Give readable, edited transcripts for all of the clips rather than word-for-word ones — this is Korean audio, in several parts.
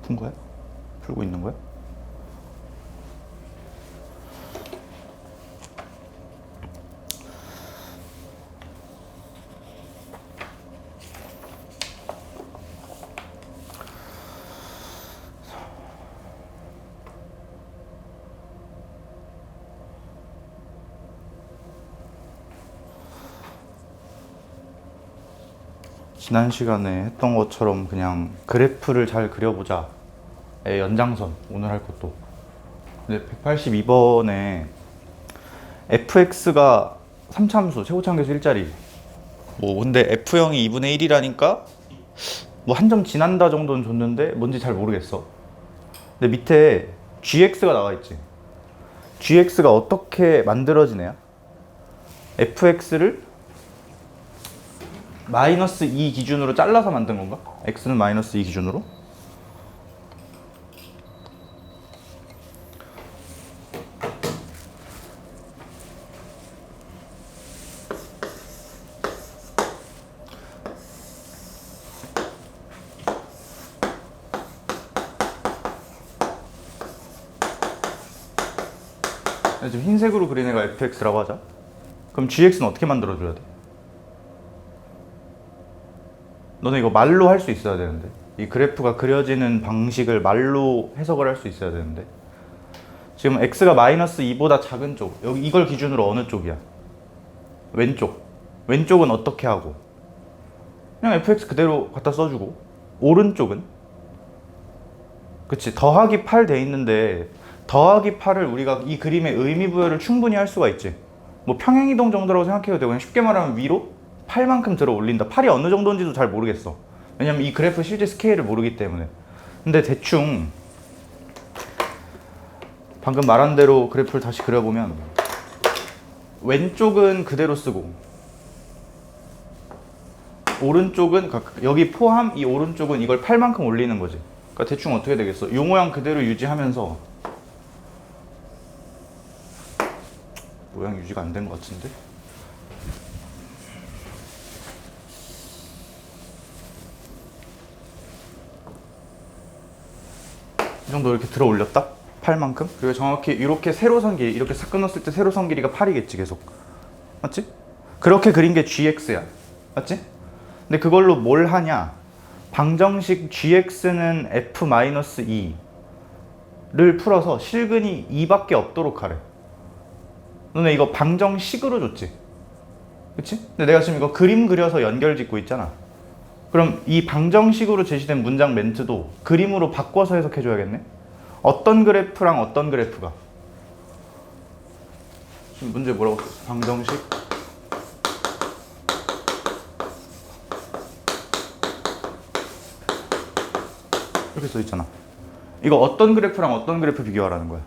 푼 거야? 풀고 있는 거야? 지난 시간에 했던 것처럼 그냥 그래프를 잘 그려보자 의 연장선 오늘 할 것도. 근데 182번에 fx가 3참수 최고차함계수 1자리 뭐 근데 f형이 2분의 1이라니까 뭐 한 점 지난다 정도는 줬는데 뭔지 잘 모르겠어. 근데 밑에 gx가 나와 있지. gx가 어떻게 만들어지냐? fx를 마이너스 2 기준으로 잘라서 만든 건가? x는 마이너스 2 기준으로? 지금 흰색으로 그린 애가 fx라고 하자. 그럼 gx는 어떻게 만들어줘야 돼? 너네 이거 말로 할 수 있어야 되는데, 이 그래프가 그려지는 방식을 말로 해석을 할 수 있어야 되는데, 지금 x가 마이너스 2보다 작은 쪽, 여기 이걸 기준으로 어느 쪽이야? 왼쪽. 왼쪽은 어떻게 하고? 그냥 fx 그대로 갖다 써주고, 오른쪽은? 그치, 더하기 8 돼 있는데 더하기 8을 우리가 이 그림의 의미 부여를 충분히 할 수가 있지. 뭐 평행이동 정도라고 생각해도 되고, 그냥 쉽게 말하면 위로 8만큼 들어 올린다. 8이 어느 정도인지도 잘 모르겠어. 왜냐면 이 그래프 실제 스케일을 모르기 때문에. 근데 대충 방금 말한 대로 그래프를 다시 그려보면 왼쪽은 그대로 쓰고 오른쪽은 여기 포함 이 오른쪽은 이걸 8만큼 올리는 거지. 그러니까 대충 어떻게 되겠어? 이 모양 그대로 유지하면서 모양 유지가 안 된 것 같은데? 이 정도 이렇게 들어 올렸다? 8만큼? 그리고 정확히 이렇게 세로선 길이, 이렇게 싹 끊었을 때 세로선 길이가 8이겠지 계속. 맞지? 그렇게 그린 게 gx야. 맞지? 근데 그걸로 뭘 하냐? 방정식 gx는 f-2를 풀어서 실근이 2밖에 없도록 하래. 너네 이거 방정식으로 줬지? 그치? 근데 내가 지금 이거 그림 그려서 연결 짓고 있잖아. 그럼 이 방정식으로 제시된 문장 멘트도 그림으로 바꿔서 해석해줘야겠네? 어떤 그래프랑 어떤 그래프가? 지금 문제 뭐라고 써? 방정식 이렇게 써 있잖아. 이거 어떤 그래프랑 어떤 그래프 비교하라는 거야?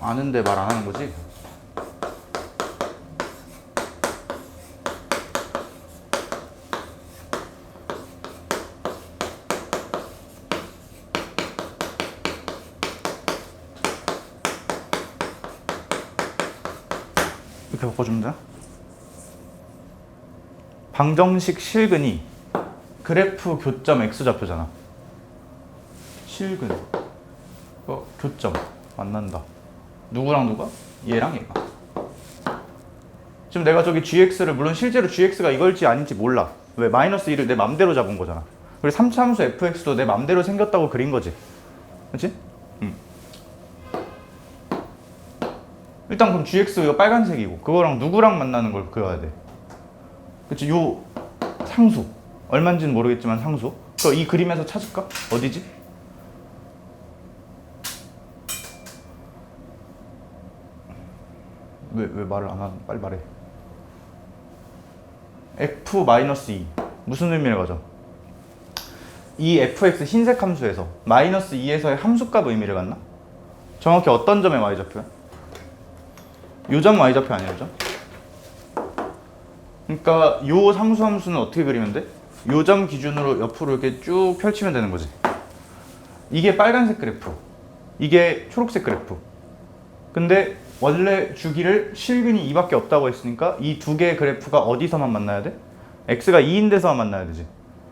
아는데 말 안 하는 거지? 이렇게 바꿔주면 돼? 방정식 실근이 그래프 교점 x좌표잖아. 실근 교점 만난다. 누구랑 누가? 얘랑 얘가. 지금 내가 저기 gx를, 물론 실제로 gx가 이걸지 아닌지 몰라. 왜? 마이너스 1을 내 맘대로 잡은 거잖아. 그리고 3차함수 fx도 내 맘대로 생겼다고 그린 거지. 그치? 일단 그럼 gx 이거 빨간색이고, 그거랑 누구랑 만나는 걸 그려야 돼. 그치? 요 상수 얼마인지는 모르겠지만 상수, 그거 이 그림에서 찾을까? 어디지? 왜 말을 안 하는? 빨리 말해. f-2 무슨 의미를 가져? 이 fx 흰색 함수에서 마이너스 2에서의 함수값 의미를 갖나? 정확히 어떤 점의 y좌표야? 요 점 y좌표 아니야, 요 점? 그러니까 요 상수 함수는 어떻게 그리면 돼? 요 점 기준으로 옆으로 이렇게 쭉 펼치면 되는 거지. 이게 빨간색 그래프, 이게 초록색 그래프. 근데 원래 주기를 실근이 2밖에 없다고 했으니까 이 두 개의 그래프가 어디서만 만나야 돼? x가 2인 데서만 만나야 되지.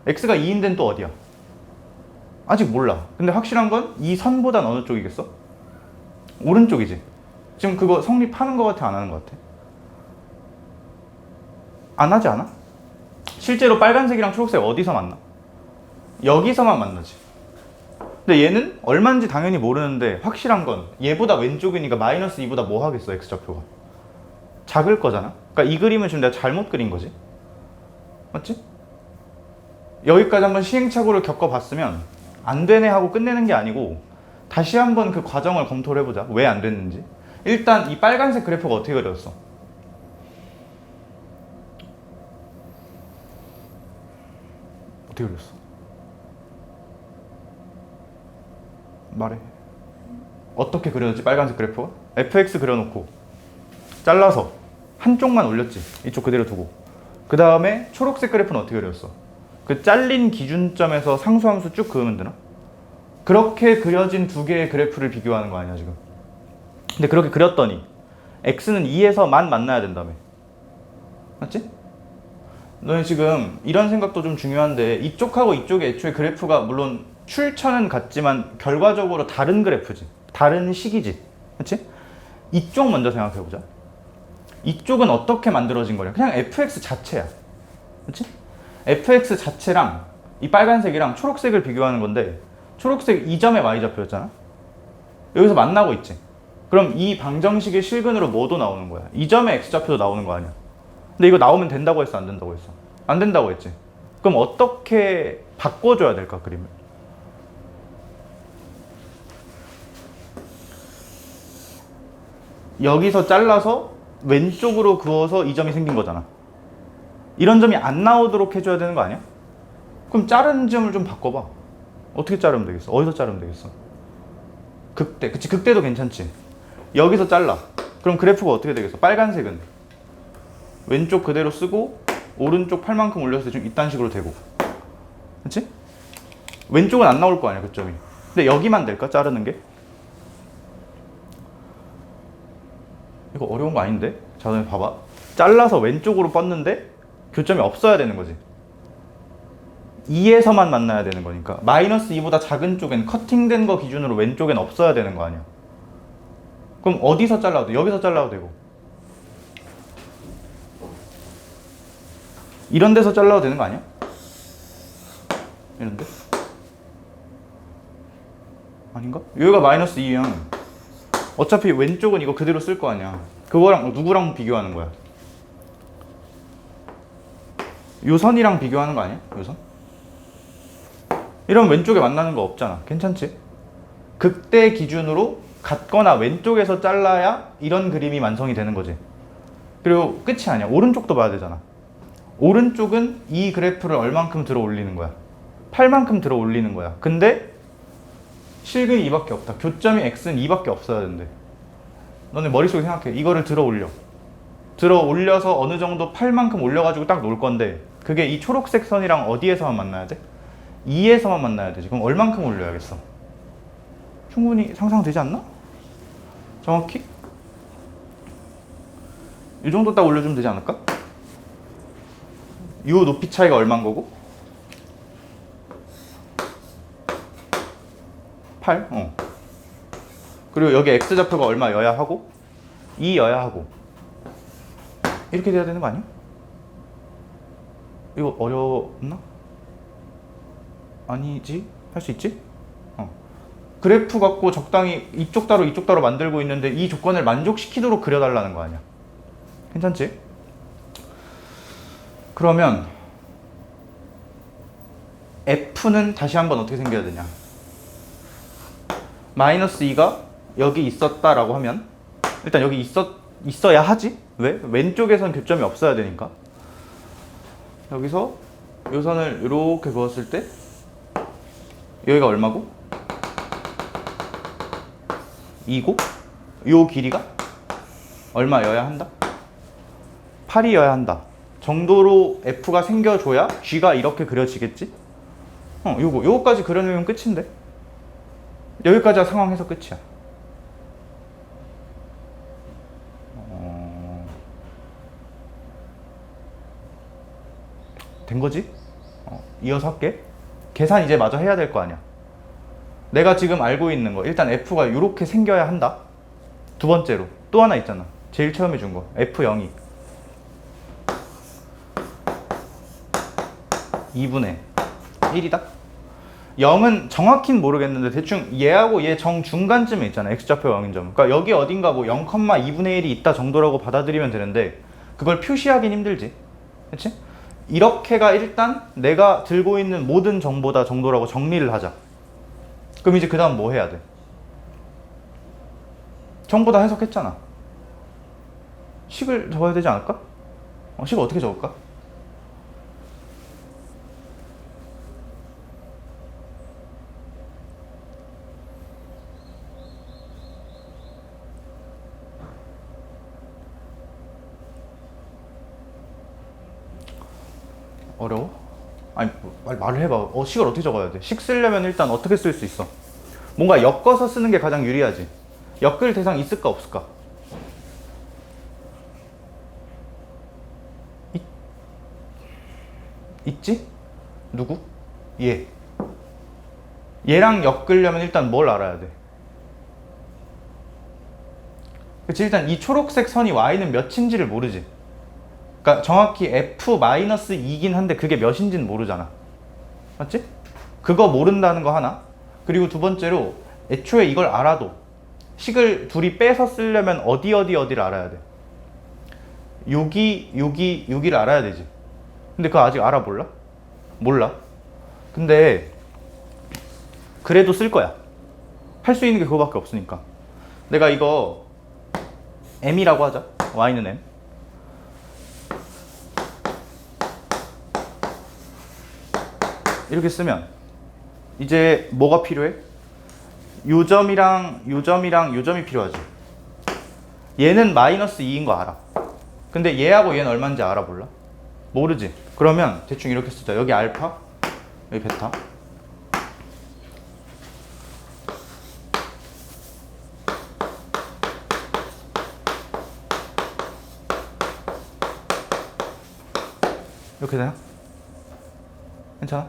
x가 2인 데는 또 어디야? 아직 몰라. 근데 확실한 건 이 선보단 어느 쪽이겠어? 오른쪽이지. 지금 그거 성립하는 것 같아, 안 하는 것 같아? 안 하지 않아? 실제로 빨간색이랑 초록색 어디서 만나? 여기서만 만나지. 근데 얘는 얼마인지 당연히 모르는데 확실한 건 얘보다 왼쪽이니까 마이너스 2보다 뭐 하겠어, x좌표가? 작을 거잖아. 그러니까 이 그림은 지금 내가 잘못 그린 거지. 맞지? 여기까지 한번 시행착오를 겪어봤으면 안 되네 하고 끝내는 게 아니고 다시 한번 그 과정을 검토를 해보자. 왜 안 됐는지. 일단 이 빨간색 그래프가 어떻게 그려졌어? 어떻게 그렸어? 말해. 어떻게 그려졌지? 빨간색 그래프가? fx 그려놓고 잘라서 한쪽만 올렸지. 이쪽 그대로 두고. 그 다음에 초록색 그래프는 어떻게 그렸어? 그 잘린 기준점에서 상수함수 쭉 그으면 되나? 그렇게 그려진 두 개의 그래프를 비교하는 거 아니야 지금. 근데 그렇게 그렸더니 x는 2에서만 만나야 된다며. 맞지? 너네 지금 이런 생각도 좀 중요한데 이쪽하고 이쪽의 애초에 그래프가 물론 출처는 같지만 결과적으로 다른 그래프지. 다른 식이지. 그치? 이쪽 먼저 생각해보자. 이쪽은 어떻게 만들어진 거냐? 그냥 fx 자체야. 그치? fx 자체랑 이 빨간색이랑 초록색을 비교하는 건데 초록색 이 점의 y좌표였잖아? 여기서 만나고 있지? 그럼 이 방정식의 실근으로 뭐도 나오는 거야? 이 점의 x좌표도 나오는 거 아니야? 근데 이거 나오면 된다고 했어? 안 된다고 했어? 안 된다고 했지? 그럼 어떻게 바꿔줘야 될까, 그림을? 여기서 잘라서 왼쪽으로 그어서 이 점이 생긴 거잖아. 이런 점이 안 나오도록 해줘야 되는 거 아니야? 그럼 자르는 점을 좀 바꿔봐. 어떻게 자르면 되겠어? 어디서 자르면 되겠어? 극대. 그치, 극대도 괜찮지. 여기서 잘라. 그럼 그래프가 어떻게 되겠어? 빨간색은 왼쪽 그대로 쓰고 오른쪽 팔만큼 올렸을 때 좀 이딴 식으로 되고. 그치? 왼쪽은 안 나올 거 아니야, 그 점이. 근데 여기만 될까? 자르는 게? 이거 어려운 거 아닌데? 자, 너네 봐봐. 잘라서 왼쪽으로 뻗는데 교점이 없어야 되는 거지. 2에서만 만나야 되는 거니까 마이너스 2보다 작은 쪽엔 커팅된 거 기준으로 왼쪽엔 없어야 되는 거 아니야. 그럼 어디서 잘라도 돼? 여기서 잘라도 되고 이런 데서 잘라도 되는 거 아니야? 이런데? 아닌가? 여기가 마이너스 2면 어차피 왼쪽은 이거 그대로 쓸 거 아니야. 그거랑 누구랑 비교하는 거야? 요 선이랑 비교하는 거 아니야? 요 선? 이러면 왼쪽에 만나는 거 없잖아. 괜찮지? 극대 기준으로 같거나 왼쪽에서 잘라야 이런 그림이 완성이 되는 거지. 그리고 끝이 아니야. 오른쪽도 봐야 되잖아. 오른쪽은 이 그래프를 얼만큼 들어 올리는 거야? 8만큼 들어 올리는 거야. 근데 실근이 2밖에 없다. 교점이 x는 2밖에 없어야 된대. 너네 머릿속에 생각해. 이거를 들어 올려. 들어 올려서 어느 정도 8만큼 올려가지고 딱 놓을 건데 그게 이 초록색 선이랑 어디에서만 만나야 돼? 2에서만 만나야 되지. 그럼 얼만큼 올려야겠어? 충분히 상상되지 않나? 정확히? 이 정도 딱 올려주면 되지 않을까? 이 높이 차이가 얼마인 거고? 8? 그리고 여기 x좌표가 얼마여야 하고 2여야 하고 이렇게 돼야 되는 거 아니야? 이거 어려웠나? 아니지? 할 수 있지? 그래프 갖고 적당히 이쪽 따로 만들고 있는데 이 조건을 만족시키도록 그려달라는 거 아니야. 괜찮지? 그러면 F는 다시 한번 어떻게 생겨야 되냐? 마이너스 2가 여기 있었다라고 하면 일단 여기 있어야 하지? 왜? 왼쪽에선 교점이 없어야 되니까. 여기서 요 선을 이렇게 그었을 때 여기가 얼마고? 2고 요 길이가 얼마여야 한다? 8이어야 한다 정도로 F가 생겨줘야 G가 이렇게 그려지겠지? 요거까지 그려내면 끝인데? 여기까지가 상황 해석 끝이야. 된 거지? 이어서 할게. 계산 이제 마저 해야 될 거 아니야. 내가 지금 알고 있는 거 일단 F가 이렇게 생겨야 한다. 두 번째로 또 하나 있잖아. 제일 처음에 준 거 F0이 2분의 1이다. 0은 정확히는 모르겠는데 대충 얘하고 얘 정중간쯤에 있잖아. X좌표 0인 점. 그러니까 여기 어딘가 뭐 0,2분의 1이 있다 정도라고 받아들이면 되는데 그걸 표시하긴 힘들지. 그치? 이렇게가 일단 내가 들고 있는 모든 정보다 정도라고 정리를 하자. 그럼 이제 그 다음 뭐 해야 돼? 전부 다 해석했잖아. 식을 적어야 되지 않을까? 식을 어떻게 적을까? 어려워? 아니 말을 해봐. 식을 어떻게 적어야 돼? 식 쓰려면 일단 어떻게 쓸 수 있어? 뭔가 엮어서 쓰는 게 가장 유리하지. 엮을 대상 있을까 없을까? 있지? 누구? 얘. 얘랑 엮으려면 일단 뭘 알아야 돼? 그치, 일단 이 초록색 선이 y는 몇인지를 모르지. 그러니까 정확히 f-2긴 한데 그게 몇인지는 모르잖아. 맞지? 그거 모른다는 거 하나. 그리고 두 번째로 애초에 이걸 알아도 식을 둘이 빼서 쓰려면 어디를 알아야 돼. 여기를 알아야 되지. 근데 그거 아직 알아볼라? 몰라. 근데 그래도 쓸 거야. 할 수 있는 게 그거밖에 없으니까. 내가 이거 m이라고 하자. y는 m. 이렇게 쓰면 이제 뭐가 필요해? 요점이랑 요점이 필요하지. 얘는 마이너스 2인 거 알아. 근데 얘하고 얘는 얼마인지 알아 몰라? 모르지. 그러면 대충 이렇게 쓰자. 여기 알파, 여기 베타. 이렇게 되나? 괜찮아?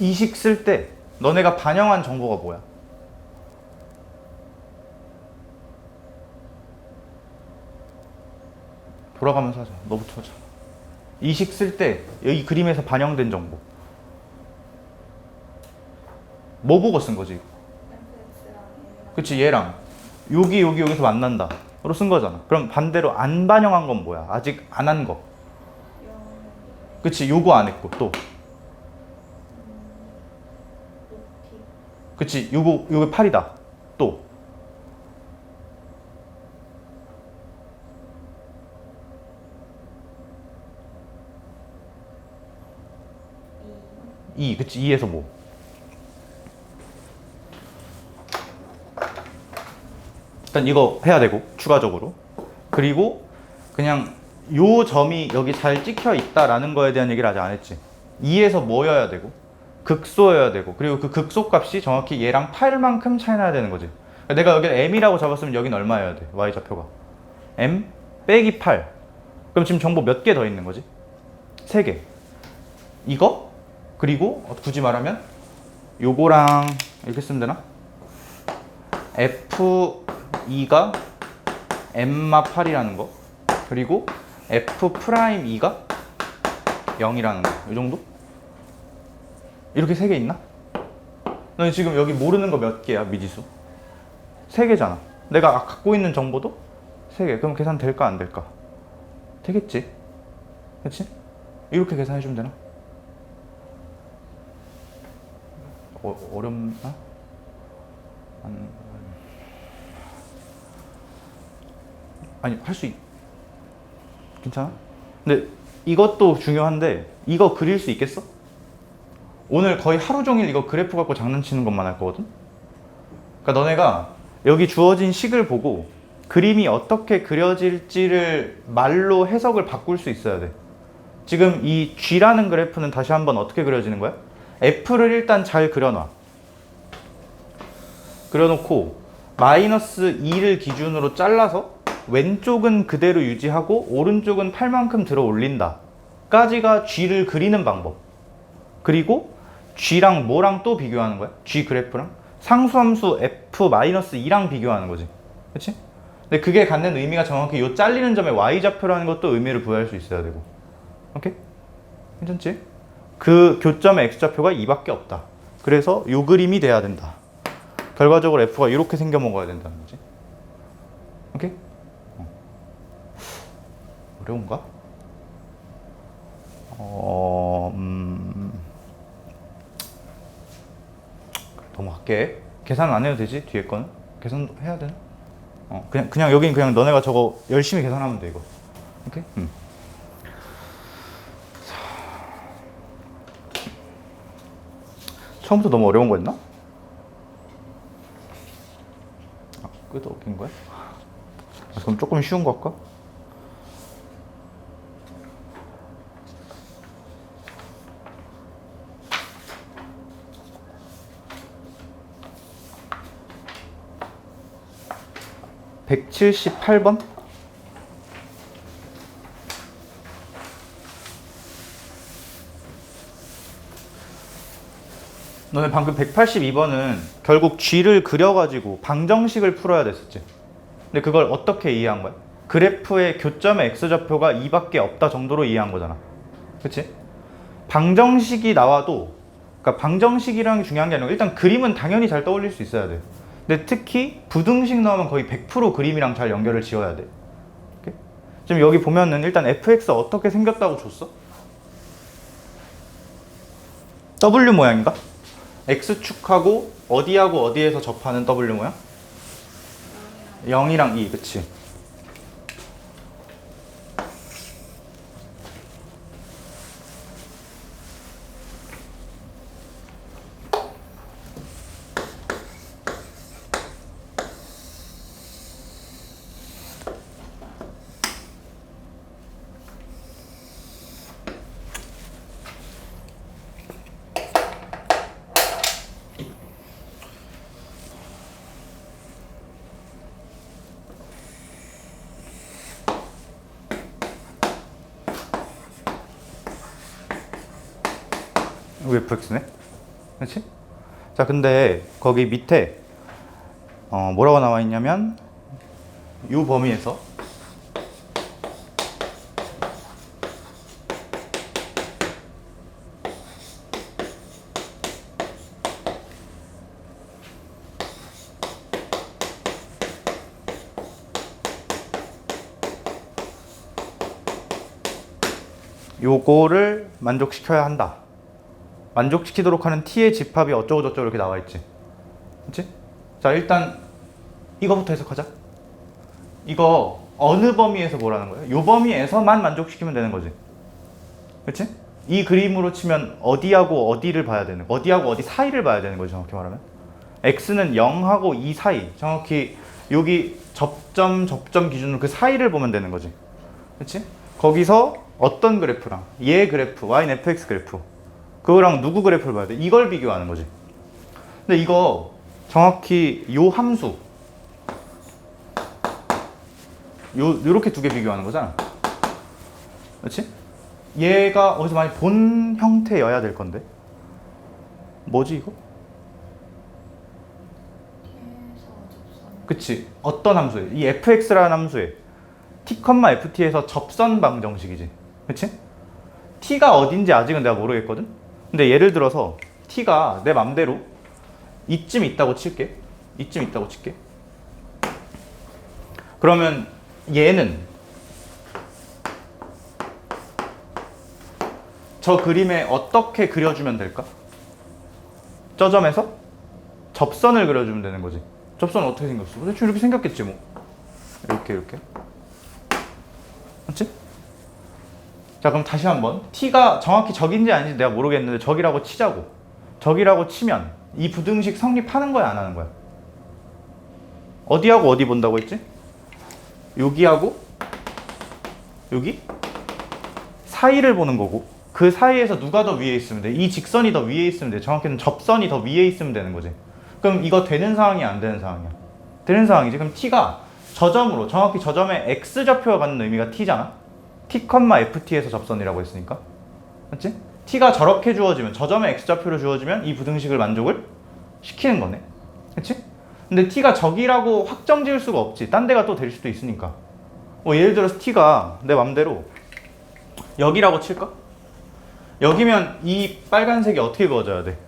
이 식 쓸 때 너네가 반영한 정보가 뭐야? 돌아가면서 하자. 너부터 하자. 이 식 쓸 때 여기 그림에서 반영된 정보. 뭐 보고 쓴 거지? 그치, 얘랑 여기서 만난다 로 쓴 거잖아. 그럼 반대로 안 반영한 건 뭐야? 아직 안 한 거. 그치, 요거 안 했고 또. 그치, 요거 8이다 또. 그치, 2에서 뭐? 일단 이거 해야 되고 추가적으로. 그리고 그냥 요 점이 여기 잘 찍혀 있다라는 거에 대한 얘기를 아직 안 했지. 2에서 뭐여야 되고 극소여야 되고, 그리고 그 극소값이 정확히 얘랑 8만큼 차이 나야 되는 거지. 내가 여기를 m이라고 잡았으면 여긴 얼마여야 돼? y좌표가 m 빼기 8. 그럼 지금 정보 몇 개 더 있는 거지? 3개. 이거 그리고 굳이 말하면 요거랑 이렇게 쓰면 되나? f2가 m마 8이라는 거, 그리고 f'2가 0이라는 거. 이 정도? 이렇게 3개 있나? 너는 지금 여기 모르는 거 몇 개야, 미지수? 3개잖아. 내가 갖고 있는 정보도 3개. 그럼 계산 될까 안 될까? 되겠지? 그치? 이렇게 계산해주면 되나? 어렵나? 아니, 할 수 괜찮아? 근데 이것도 중요한데 이거 그릴 수 있겠어? 오늘 거의 하루 종일 이거 그래프 갖고 장난치는 것만 할 거거든? 그러니까 너네가 여기 주어진 식을 보고 그림이 어떻게 그려질지를 말로 해석을 바꿀 수 있어야 돼. 지금 이 G라는 그래프는 다시 한번 어떻게 그려지는 거야? F를 일단 잘 그려놔. 그려놓고 마이너스 2를 기준으로 잘라서 왼쪽은 그대로 유지하고 오른쪽은 8만큼 들어 올린다 까지가 G를 그리는 방법. 그리고 G랑 뭐랑 또 비교하는 거야? G 그래프랑 상수함수 F-2랑 비교하는 거지. 그치? 근데 그게 갖는 의미가 정확히 요 잘리는 점에 Y좌표라는 것도 의미를 부여할 수 있어야 되고. 오케이? 괜찮지? 그 교점의 X좌표가 2밖에 없다. 그래서 요 그림이 돼야 된다. 결과적으로 F가 이렇게 생겨 먹어야 된다는 거지. 오케이? 어려운가? 넘어갈게. 계산 안 해도 되지? 뒤에 거는? 계산 해야 되나? 그냥 여긴 그냥 너네가 저거 열심히 계산하면 돼, 이거. 오케이? 처음부터 너무 어려운 거였나? 끝도 웃긴 거야? 그럼 조금 쉬운 거 할까? (178번) 너네 방금 182번은 결국 G를 그려가지고 방정식을 풀어야 됐었지. 근데 그걸 어떻게 이해한 거야? 그래프의 교점의 X좌표가 2밖에 없다 정도로 이해한 거잖아. 그치? 방정식이 나와도, 그러니까 방정식이랑 중요한 게 아니고 일단 그림은 당연히 잘 떠올릴 수 있어야 돼. 근데 특히 부등식 나오면 거의 100% 그림이랑 잘 연결을 지어야 돼. 오케이? 지금 여기 보면은 일단 fx 어떻게 생겼다고 줬어? W 모양인가? x축하고 어디하고 어디에서 접하는 W 모양? 0이랑 2, 그치? fx네? 그렇지? 자, 근데 거기 밑에 뭐라고 나와 있냐면 이 범위에서 요거를 만족시켜야 한다. 만족시키도록 하는 t의 집합이 어쩌고저쩌고 이렇게 나와 있지. 그치? 자, 일단 이거부터 해석하자. 이거 어느 범위에서 뭐라는 거예요? 요 범위에서만 만족시키면 되는 거지. 그치? 이 그림으로 치면 어디하고 어디를 봐야 되는, 어디하고 어디 사이를 봐야 되는 거지, 정확히 말하면. x는 0하고 2 사이, 정확히 여기 접점 기준으로 그 사이를 보면 되는 거지. 그치? 거기서 어떤 그래프랑 얘 그래프, y는 fx 그래프, 그거랑 누구 그래프를 봐야 돼? 이걸 비교하는 거지. 근데 이거 정확히 요 함수 요렇게 두 개 비교하는 거잖아. 그렇지? 얘가 어디서 많이 본 형태여야 될 건데. 뭐지 이거? 그치? 어떤 함수에? 이 fx라는 함수에 t, ft에서 접선 방정식이지. 그치? t가 어딘지 아직은 내가 모르겠거든? 근데 예를 들어서 t가 내 맘대로 이쯤 있다고 칠게. 이쯤 있다고 칠게. 그러면 얘는 저 그림에 어떻게 그려주면 될까? 저 점에서 접선을 그려주면 되는 거지. 접선은 어떻게 생겼어? 대충 이렇게 생겼겠지 뭐. 이렇게. 맞지? 자, 그럼 다시 한번 t가 정확히 적인지 아닌지 내가 모르겠는데 적이라고 치자고. 적이라고 치면 이 부등식 성립하는 거야, 안 하는 거야? 어디하고 어디 본다고 했지? 여기하고 여기 사이를 보는 거고, 그 사이에서 누가 더 위에 있으면 돼? 이 직선이 더 위에 있으면 돼. 정확히는 접선이 더 위에 있으면 되는 거지. 그럼 이거 되는 상황이 안 되는 상황이야? 되는 상황이지. 그럼 t가 저 점으로, 정확히 저 점의 x좌표가 갖는 의미가 t잖아. t, ft에서 접선이라고 했으니까. 맞지? t가 저렇게 주어지면, 저 점에 x좌표로 주어지면 이 부등식을 만족을 시키는 거네. 그치? 근데 t가 저기라고 확정 지을 수가 없지. 딴 데가 또 될 수도 있으니까. 예를 들어서 t가 내 맘대로 여기라고 칠까? 여기면 이 빨간색이 어떻게 그어져야 돼?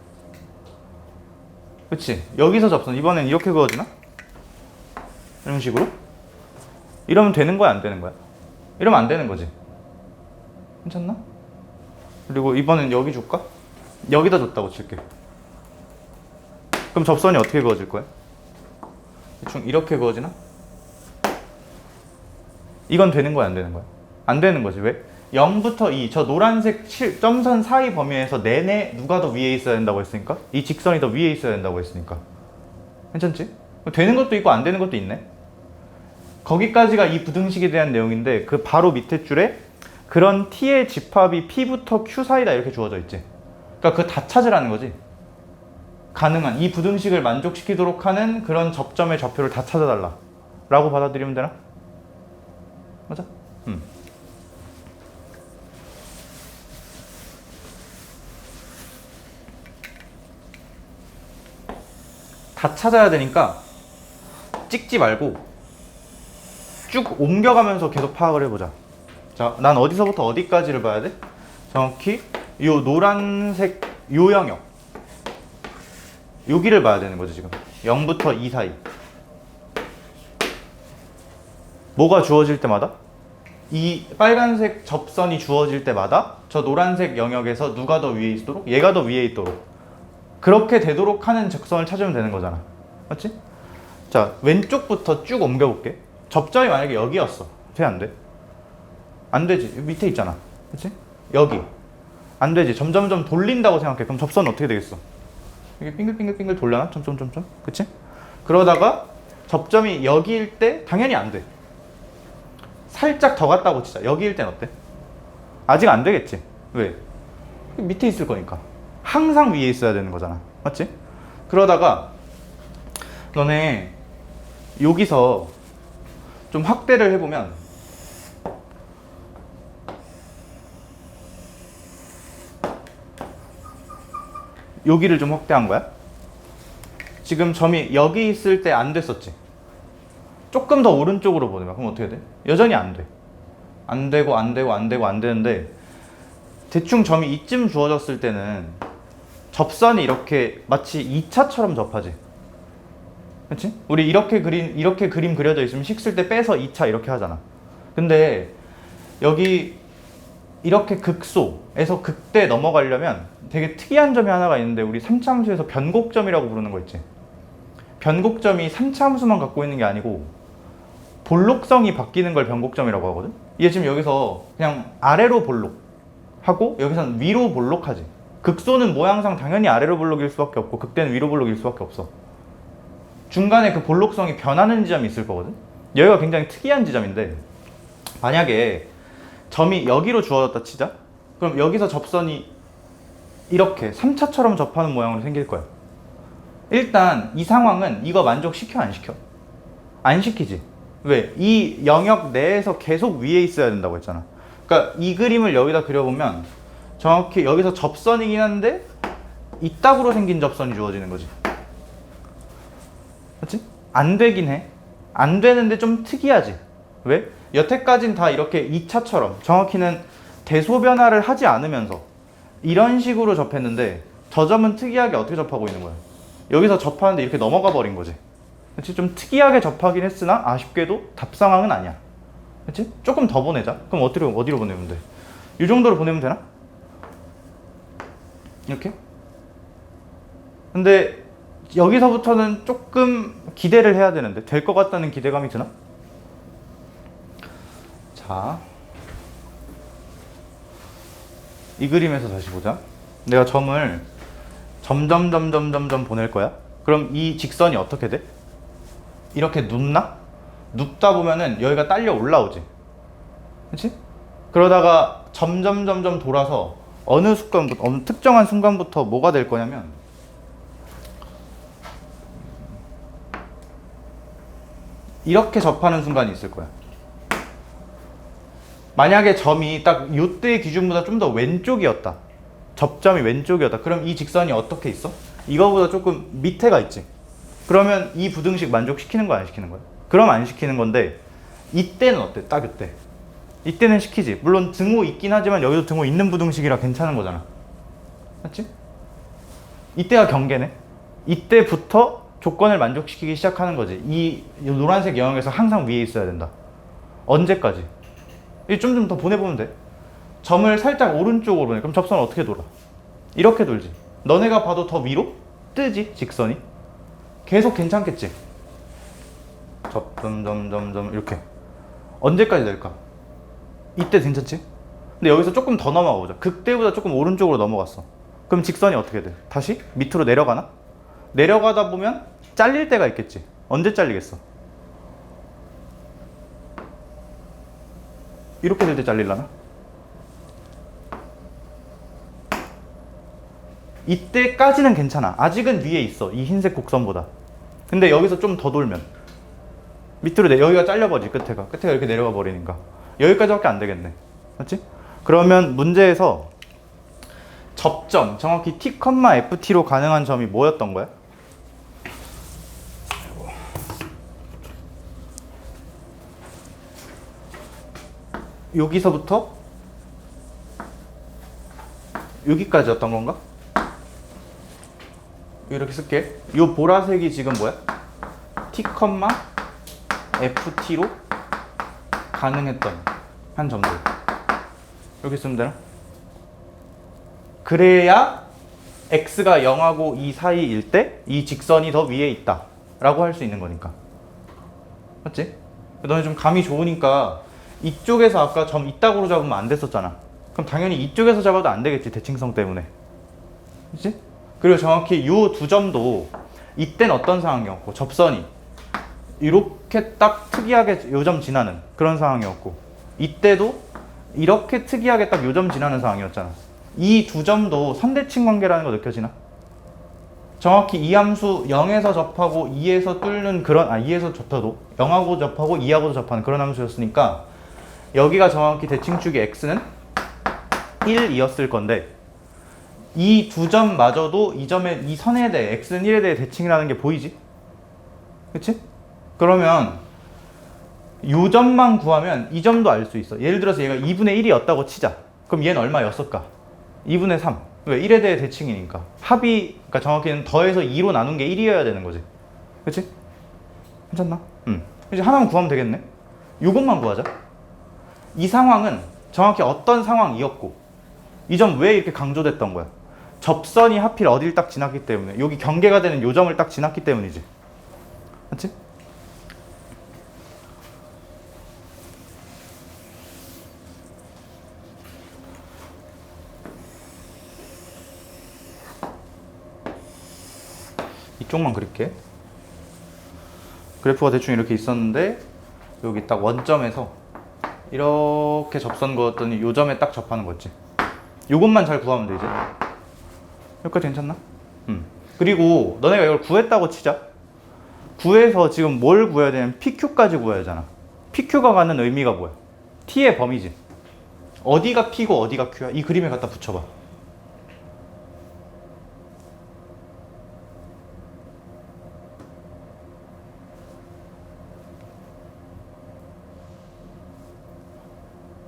그치? 여기서 접선. 이번엔 이렇게 그어지나? 이런 식으로? 이러면 되는 거야, 안 되는 거야? 이러면 안 되는 거지. 괜찮나? 그리고 이번엔 여기 줄까? 여기다 줬다고 칠게. 그럼 접선이 어떻게 그어질 거야? 대충 이렇게 그어지나? 이건 되는 거야, 안 되는 거야? 안 되는 거지. 왜? 0부터 2, 저 노란색 점선 사이 범위에서 내내 누가 더 위에 있어야 된다고 했으니까? 이 직선이 더 위에 있어야 된다고 했으니까. 괜찮지? 되는 것도 있고 안 되는 것도 있네. 거기까지가 이 부등식에 대한 내용인데, 그 바로 밑에 줄에 그런 t의 집합이 p부터 q 사이다 이렇게 주어져 있지. 그러니까 그거 다 찾으라는 거지. 가능한 이 부등식을 만족시키도록 하는 그런 접점의 좌표를 다 찾아달라 라고 받아들이면 되나? 맞아? 다 찾아야 되니까 찍지 말고 쭉 옮겨가면서 계속 파악을 해보자. 자, 난 어디서부터 어디까지를 봐야 돼? 정확히 요 노란색 요 영역, 여기를 봐야 되는 거지. 지금 0부터 2 사이 뭐가 주어질 때마다, 이 빨간색 접선이 주어질 때마다 저 노란색 영역에서 누가 더 위에 있도록, 얘가 더 위에 있도록, 그렇게 되도록 하는 적선을 찾으면 되는 거잖아. 맞지? 자, 왼쪽부터 쭉 옮겨볼게. 접점이 만약에 여기였어. 돼, 안 돼? 안 되지. 밑에 있잖아. 그치? 여기. 안 되지. 점점점 돌린다고 생각해. 그럼 접선은 어떻게 되겠어? 이게 빙글빙글빙글 돌려나? 점점점점. 그치? 그러다가 접점이 여기일 때 당연히 안 돼. 살짝 더 갔다고 치자. 여기일 땐 어때? 아직 안 되겠지. 왜? 밑에 있을 거니까. 항상 위에 있어야 되는 거잖아. 맞지? 그러다가 너네 여기서 좀 확대를 해보면 여기를 좀 확대한 거야. 지금 점이 여기 있을 때 안 됐었지. 조금 더 오른쪽으로 보내면 그럼 어떻게 돼? 여전히 안 돼. 안 되고 안 되고 안 되고 안 되는데, 대충 점이 이쯤 주어졌을 때는 접선이 이렇게 마치 2차처럼 접하지. 그렇지? 우리 이렇게 그림 그려져 있으면 식 쓸 때 빼서 2차 이렇게 하잖아. 근데 여기 이렇게 극소에서 극대 넘어가려면 되게 특이한 점이 하나가 있는데, 우리 3차 함수에서 변곡점이라고 부르는 거 있지. 변곡점이 3차 함수만 갖고 있는 게 아니고 볼록성이 바뀌는 걸 변곡점이라고 하거든. 얘 지금 여기서 그냥 아래로 볼록하고 여기서는 위로 볼록하지. 극소는 모양상 당연히 아래로 볼록일 수밖에 없고 극대는 위로 볼록일 수밖에 없어. 중간에 그 볼록성이 변하는 지점이 있을 거거든. 여기가 굉장히 특이한 지점인데, 만약에 점이 여기로 주어졌다 치자. 그럼 여기서 접선이 이렇게 3차처럼 접하는 모양으로 생길 거야. 일단 이 상황은 이거 만족시켜, 안 시켜? 안 시키지. 왜? 이 영역 내에서 계속 위에 있어야 된다고 했잖아. 그러니까 이 그림을 여기다 그려보면 정확히 여기서 접선이긴 한데 이따구로 생긴 접선이 주어지는 거지. 맞지? 안 되긴 해. 안 되는데 좀 특이하지. 왜? 여태까진 다 이렇게 2차처럼 정확히는 대소 변화를 하지 않으면서 이런 식으로 접했는데, 저 점은 특이하게 어떻게 접하고 있는 거야? 여기서 접하는데 이렇게 넘어가 버린 거지. 그치? 좀 특이하게 접하긴 했으나 아쉽게도 답 상황은 아니야. 그치? 조금 더 보내자. 그럼 어디로 보내면 돼? 이 정도로 보내면 되나? 이렇게? 근데 여기서부터는 조금 기대를 해야 되는데, 될 것 같다는 기대감이 드나? 자, 이 그림에서 다시 보자. 내가 점을 점점 보낼 거야. 그럼 이 직선이 어떻게 돼? 이렇게 눕나? 눕다 보면은 여기가 딸려 올라오지. 그치? 그러다가 점점 돌아서 어느 특정한 순간부터 뭐가 될 거냐면, 이렇게 접하는 순간이 있을 거야. 만약에 점이 딱 요때 기준보다 좀 더 왼쪽이었다. 접점이 왼쪽이었다. 그럼 이 직선이 어떻게 있어? 이거보다 조금 밑에가 있지. 그러면 이 부등식 만족시키는 거야, 안 시키는 거야? 그럼 안 시키는 건데 이때는 어때? 딱 이때. 이때는 시키지. 물론 등호 있긴 하지만 여기도 등호 있는 부등식이라 괜찮은 거잖아. 맞지? 이때가 경계네. 이때부터 조건을 만족시키기 시작하는 거지. 이 노란색 영역에서 항상 위에 있어야 된다. 언제까지? 좀 더 보내보면 돼. 점을 살짝 오른쪽으로 보내. 그럼 접선은 어떻게 돌아? 이렇게 돌지. 너네가 봐도 더 위로 뜨지, 직선이. 계속 괜찮겠지. 점점점점 이렇게. 언제까지 될까? 이때 괜찮지? 근데 여기서 조금 더 넘어가 보자. 극대보다 조금 오른쪽으로 넘어갔어. 그럼 직선이 어떻게 돼? 다시 밑으로 내려가나? 내려가다 보면 잘릴 때가 있겠지. 언제 잘리겠어? 이렇게 될 때 잘릴라나? 이때까지는 괜찮아. 아직은 위에 있어. 이 흰색 곡선보다. 근데 여기서 좀 더 돌면 밑으로 여기가 잘려버리지. 끝에가 이렇게 내려가 버리니까 여기까지밖에 안 되겠네. 맞지? 그러면 문제에서 접점, 정확히 t, ft로 가능한 점이 뭐였던 거야? 여기서부터 여기까지였던 건가? 이렇게 쓸게. 이 보라색이 지금 뭐야? t, ft로 가능했던 한 점들. 이렇게 쓰면 되나? 그래야 x가 0하고 2 사이일 때 이 직선이 더 위에 있다 라고 할 수 있는 거니까. 맞지? 너네 좀 감이 좋으니까 이쪽에서 아까 점 이따구로 잡으면 안 됐었잖아. 그럼 당연히 이쪽에서 잡아도 안 되겠지, 대칭성 때문에. 그치? 그리고 정확히 이 두 점도 이땐 어떤 상황이었고, 접선이 이렇게 딱 특이하게 요 점 지나는 그런 상황이었고, 이때도 이렇게 특이하게 딱 요 점 지나는 상황이었잖아. 이 두 점도 선대칭 관계라는 거 느껴지나? 정확히 이 함수 0에서 접하고 2에서 뚫는 그런, 2에서 접혀도 0하고 접하고 2하고 접하는 그런 함수였으니까 여기가 정확히 대칭축이 x는 1이었을 건데, 이 두 점마저도 이 점의 이 선에 대해 x는 1에 대해 대칭이라는 게 보이지? 그치? 그러면 이 점만 구하면 이 점도 알 수 있어. 예를 들어서 얘가 2분의 1이었다고 치자. 그럼 얘는 얼마였을까? 2분의 3. 왜? 1에 대해 대칭이니까. 합이, 그러니까 정확히는 더해서 2로 나눈 게 1이어야 되는 거지. 그치? 괜찮나? 이제 하나만 구하면 되겠네. 요것만 구하자. 이 상황은 정확히 어떤 상황이었고, 이 점 왜 이렇게 강조됐던 거야? 접선이 하필 어딜 딱 지났기 때문에, 여기 경계가 되는 요 점을 딱 지났기 때문이지. 맞지? 이쪽만 그릴게. 그래프가 대충 이렇게 있었는데 여기 딱 원점에서 이렇게 접선 그었더니 요 점에 딱 접하는 거지. 요것만 잘 구하면 되지. 여기까지 괜찮나? 그리고 너네가 이걸 구했다고 치자. 구해서 지금 뭘 구해야 되냐면 PQ까지 구해야 하잖아. PQ가 갖는 의미가 뭐야? T의 범위지. 어디가 P고 어디가 Q야? 이 그림에 갖다 붙여봐.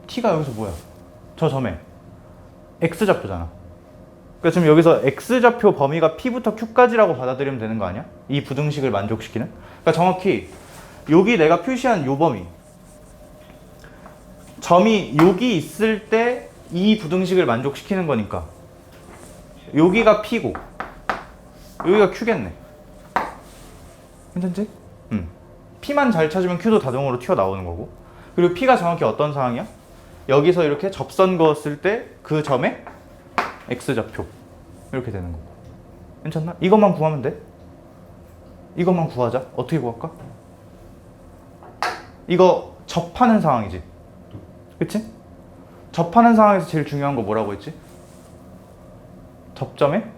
T가 여기서 뭐야? 저 점에 X좌표잖아. 그러니까 지금 여기서 X좌표 범위가 P부터 Q까지라고 받아들이면 되는 거 아니야? 이 부등식을 만족시키는? 그러니까 정확히 여기 내가 표시한 요 범위, 점이 여기 있을 때 이 부등식을 만족시키는 거니까 여기가 P고 여기가 Q겠네. 괜찮지? P만 잘 찾으면 Q도 자동으로 튀어나오는 거고, 그리고 P가 정확히 어떤 상황이야? 여기서 이렇게 접선 그었을 때 그 점에 X좌표 이렇게 되는 거고. 괜찮나? 이것만 구하면 돼. 이것만 구하자. 어떻게 구할까? 이거 접하는 상황이지. 그치? 접하는 상황에서 제일 중요한 거 뭐라고 했지? 접점에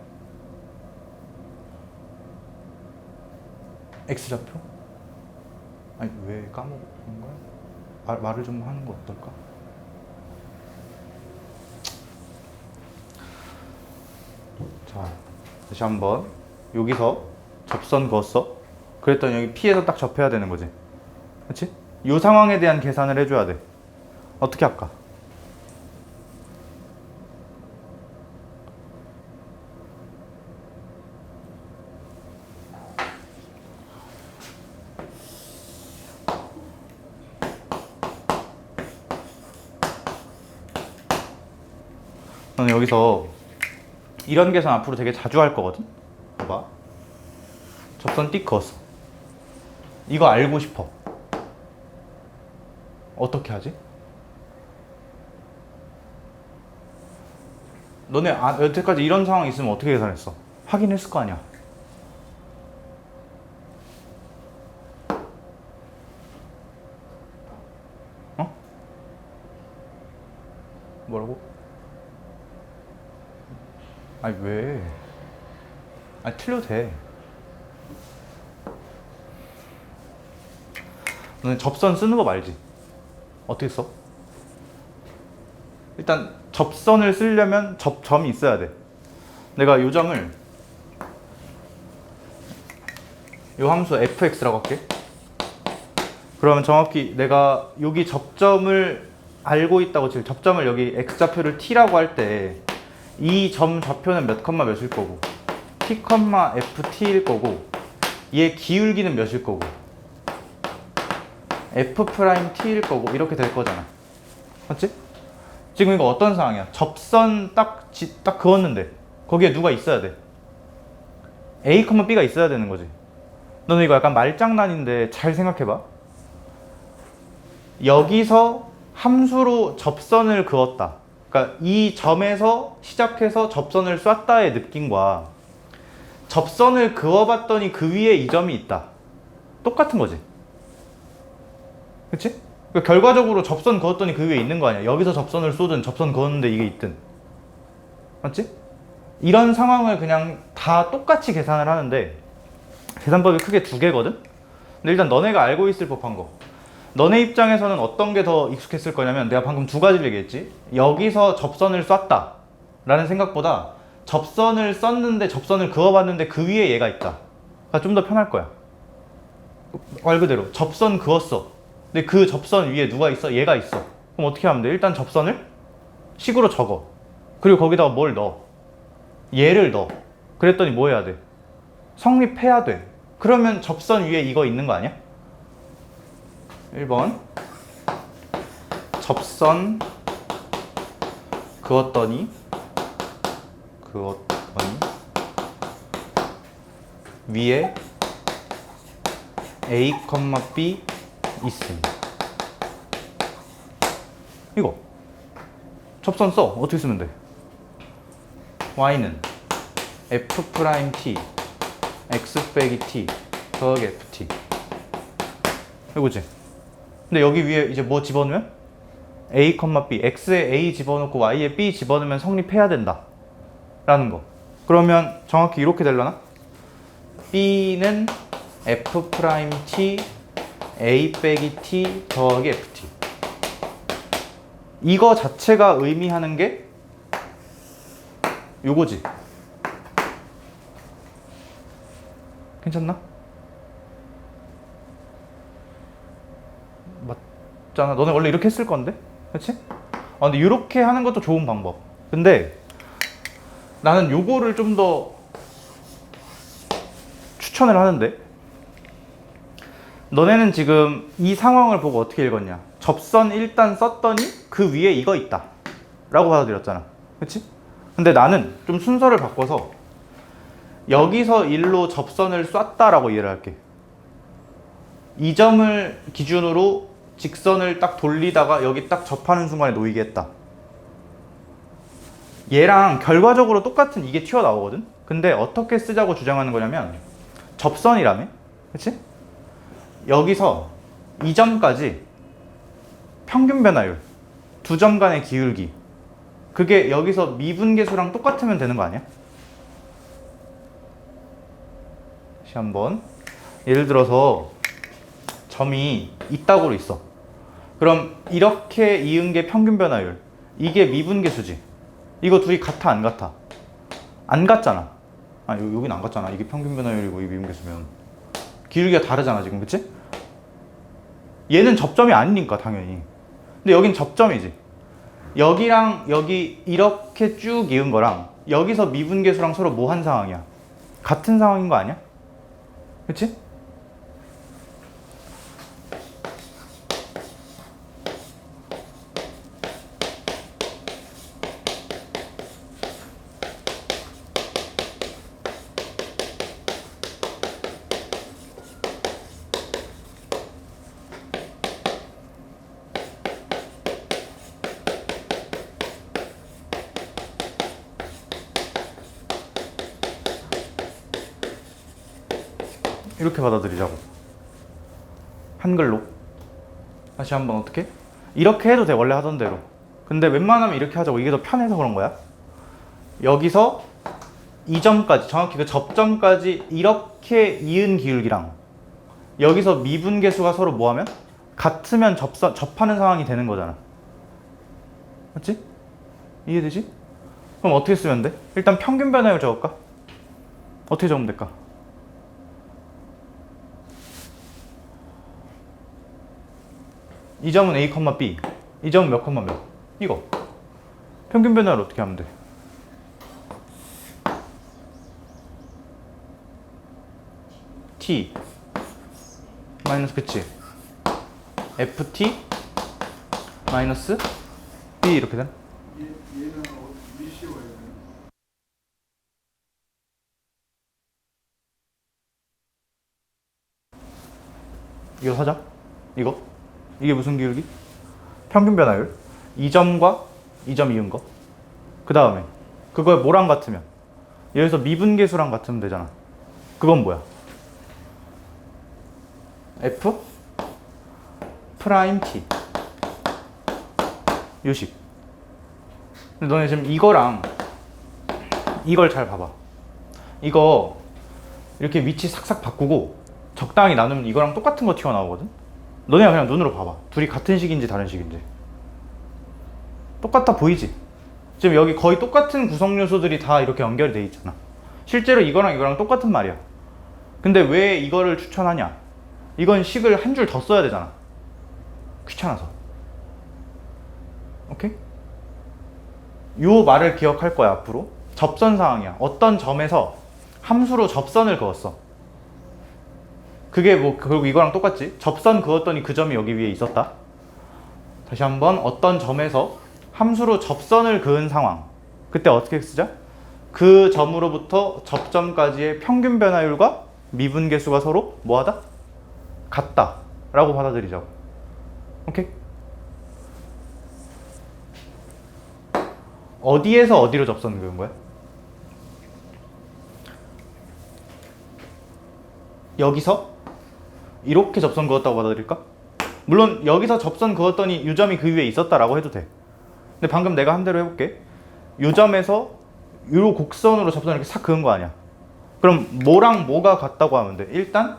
X좌표? 아니 왜 까먹은 거야? 말을 좀 하는 거 어떨까? 자, 다시 한번 여기서 접선 그었어. 그랬더니 여기 P에서 딱 접해야 되는 거지. 그렇지? 이 상황에 대한 계산을 해줘야 돼. 어떻게 할까? 너는 여기서 이런 계산 앞으로 되게 자주 할 거거든? 봐봐. 접선 띡 그었어. 이거 알고 싶어. 어떻게 하지? 너네 여태까지 이런 상황이 있으면 어떻게 계산했어? 확인했을 거 아니야. 어? 뭐라고? 아니 왜? 아니 틀려도 돼. 너는 접선 쓰는 거 말지? 어떻게 써? 일단 접선을 쓰려면 접점이 있어야 돼. 내가 요 점을 요 함수 fx라고 할게. 그러면 정확히 내가 여기 접점을 알고 있다고 칠, 접점을 여기 x좌표를 t라고 할 때 이 점 좌표는 몇 컴마 몇일 거고 t, ft일 거고 얘 기울기는 몇일 거고 f't일 거고 이렇게 될 거잖아. 맞지? 지금 이거 어떤 상황이야? 접선 딱 그었는데 거기에 누가 있어야 돼? A, B가 있어야 되는 거지. 너는 이거 약간 말장난인데 잘 생각해봐. 여기서 함수로 접선을 그었다. 그러니까 이 점에서 시작해서 접선을 쐈다의 느낌과 접선을 그어봤더니 그 위에 이 점이 있다. 똑같은 거지. 그치? 그러니까 결과적으로 접선 그었더니 그 위에 있는 거 아니야. 여기서 접선을 쏘든 접선 그었는데 이게 있든. 맞지? 이런 상황을 그냥 다 똑같이 계산을 하는데 계산법이 크게 두 개거든? 근데 일단 너네가 알고 있을 법한 거. 너네 입장에서는 어떤 게 더 익숙했을 거냐면 내가 방금 두 가지를 얘기했지. 여기서 접선을 쐈다 라는 생각보다 접선을 썼는데 접선을 그어봤는데 그 위에 얘가 있다. 가 좀 더 편할 거야. 말 그대로 접선 그었어. 근데 그 접선 위에 누가 있어? 얘가 있어. 그럼 어떻게 하면 돼? 일단 접선을 식으로 적어. 그리고 거기다가 뭘 넣어? 얘를 넣어. 그랬더니 뭐 해야 돼? 성립해야 돼. 그러면 접선 위에 이거 있는 거 아니야? 1번 접선 그었더니 위에 A, B 있음. 이거 접선 써. 어떻게 쓰면 돼? y는 f'(t) x 빼기 t 더하기 ft. 이거지. 근데 여기 위에 이제 뭐 집어넣으면 a, b, x에 a 집어넣고 y에 b 집어넣으면 성립해야 된다 라는 거. 그러면 정확히 이렇게 되려나? b는 f'(t) a 빼기 t 더하기 ft. 이거 자체가 의미하는 게 요거지. 괜찮나? 맞잖아. 너네 원래 이렇게 했을 건데? 그치? 근데 이렇게 하는 것도 좋은 방법. 근데 나는 요거를 좀 더 추천을 하는데, 너네는 지금 이 상황을 보고 어떻게 읽었냐? 접선 일단 썼더니 그 위에 이거 있다 라고 받아들였잖아. 그치? 근데 나는 좀 순서를 바꿔서 여기서 일로 접선을 쐈다라고 이해를 할게. 이 점을 기준으로 직선을 딱 돌리다가 여기 딱 접하는 순간에 놓이게 했다. 얘랑 결과적으로 똑같은 이게 튀어나오거든? 근데 어떻게 쓰자고 주장하는 거냐면 접선이라며? 그치? 여기서 이 점까지 평균 변화율, 두 점 간의 기울기, 그게 여기서 미분계수랑 똑같으면 되는 거 아니야? 다시 한번 예를 들어서 점이 이따구로 있어. 그럼 이렇게 이은 게 평균 변화율, 이게 미분계수지. 이거 둘이 같아 안 같아? 안 같잖아. 아, 여긴 안 같잖아. 이게 평균 변화율이고 이 미분계수면 기울기가 다르잖아 지금, 그치? 얘는 접점이 아니니까 당연히. 근데 여긴 접점이지. 여기랑 여기 이렇게 쭉 이은 거랑 여기서 미분계수랑 서로 뭐 한 상황이야? 같은 상황인 거 아니야? 그치? 이렇게 받아들이자고. 한글로. 다시 한번 어떻게? 이렇게 해도 돼, 원래 하던 대로. 근데 웬만하면 이렇게 하자고. 이게 더 편해서 그런 거야. 여기서 이 점까지, 정확히 그 접점까지 이렇게 이은 기울기랑 여기서 미분계수가 서로 뭐하면? 같으면 접하는 상황이 되는 거잖아. 맞지? 이해되지? 그럼 어떻게 쓰면 돼? 일단 평균 변화율 적을까? 어떻게 적으면 될까? 이 점은 A, B. 이 점은 몇, 몇? 이거. 평균 변화율 어떻게 하면 돼? T 마이너스, 그치? FT 마이너스 B 이렇게 된? 얘는 어떻게 씌워야 되나? 이거 사자. 이거. 이게 무슨 기울기? 평균 변화율. 이 점과 이 점 이은 거. 그 다음에 그거에 뭐랑 같으면? 여기서 미분계수랑 같으면 되잖아. 그건 뭐야? F 프라임 T. 요식. 근데 너네 지금 이거랑 이걸 잘 봐봐. 이거 이렇게 위치 싹싹 바꾸고 적당히 나누면 이거랑 똑같은 거 튀어나오거든? 너네가 그냥 눈으로 봐봐. 둘이 같은 식인지 다른 식인지. 똑같아 보이지? 지금 여기 거의 똑같은 구성 요소들이 다 이렇게 연결이 돼 있잖아. 실제로 이거랑 이거랑 똑같은 말이야. 근데 왜 이거를 추천하냐? 이건 식을 한 줄 더 써야 되잖아. 귀찮아서. 오케이? 요 말을 기억할 거야 앞으로. 접선 상황이야. 어떤 점에서 함수로 접선을 그었어. 그게 뭐 결국 이거랑 똑같지? 접선 그었더니 그 점이 여기 위에 있었다. 다시 한번 어떤 점에서 함수로 접선을 그은 상황. 그때 어떻게 쓰자? 그 점으로부터 접점까지의 평균 변화율과 미분계수가 서로 뭐하다? 같다 라고 받아들이자고. 오케이? 어디에서 어디로 접선 그은 거야? 여기서 이렇게 접선 그었다고 받아들일까? 물론 여기서 접선 그었더니 이 점이 그 위에 있었다라고 해도 돼. 근데 방금 내가 한 대로 해볼게. 이 점에서 이 곡선으로 접선을 이렇게 싹 그은 거 아니야. 그럼 뭐랑 뭐가 같다고 하면 돼? 일단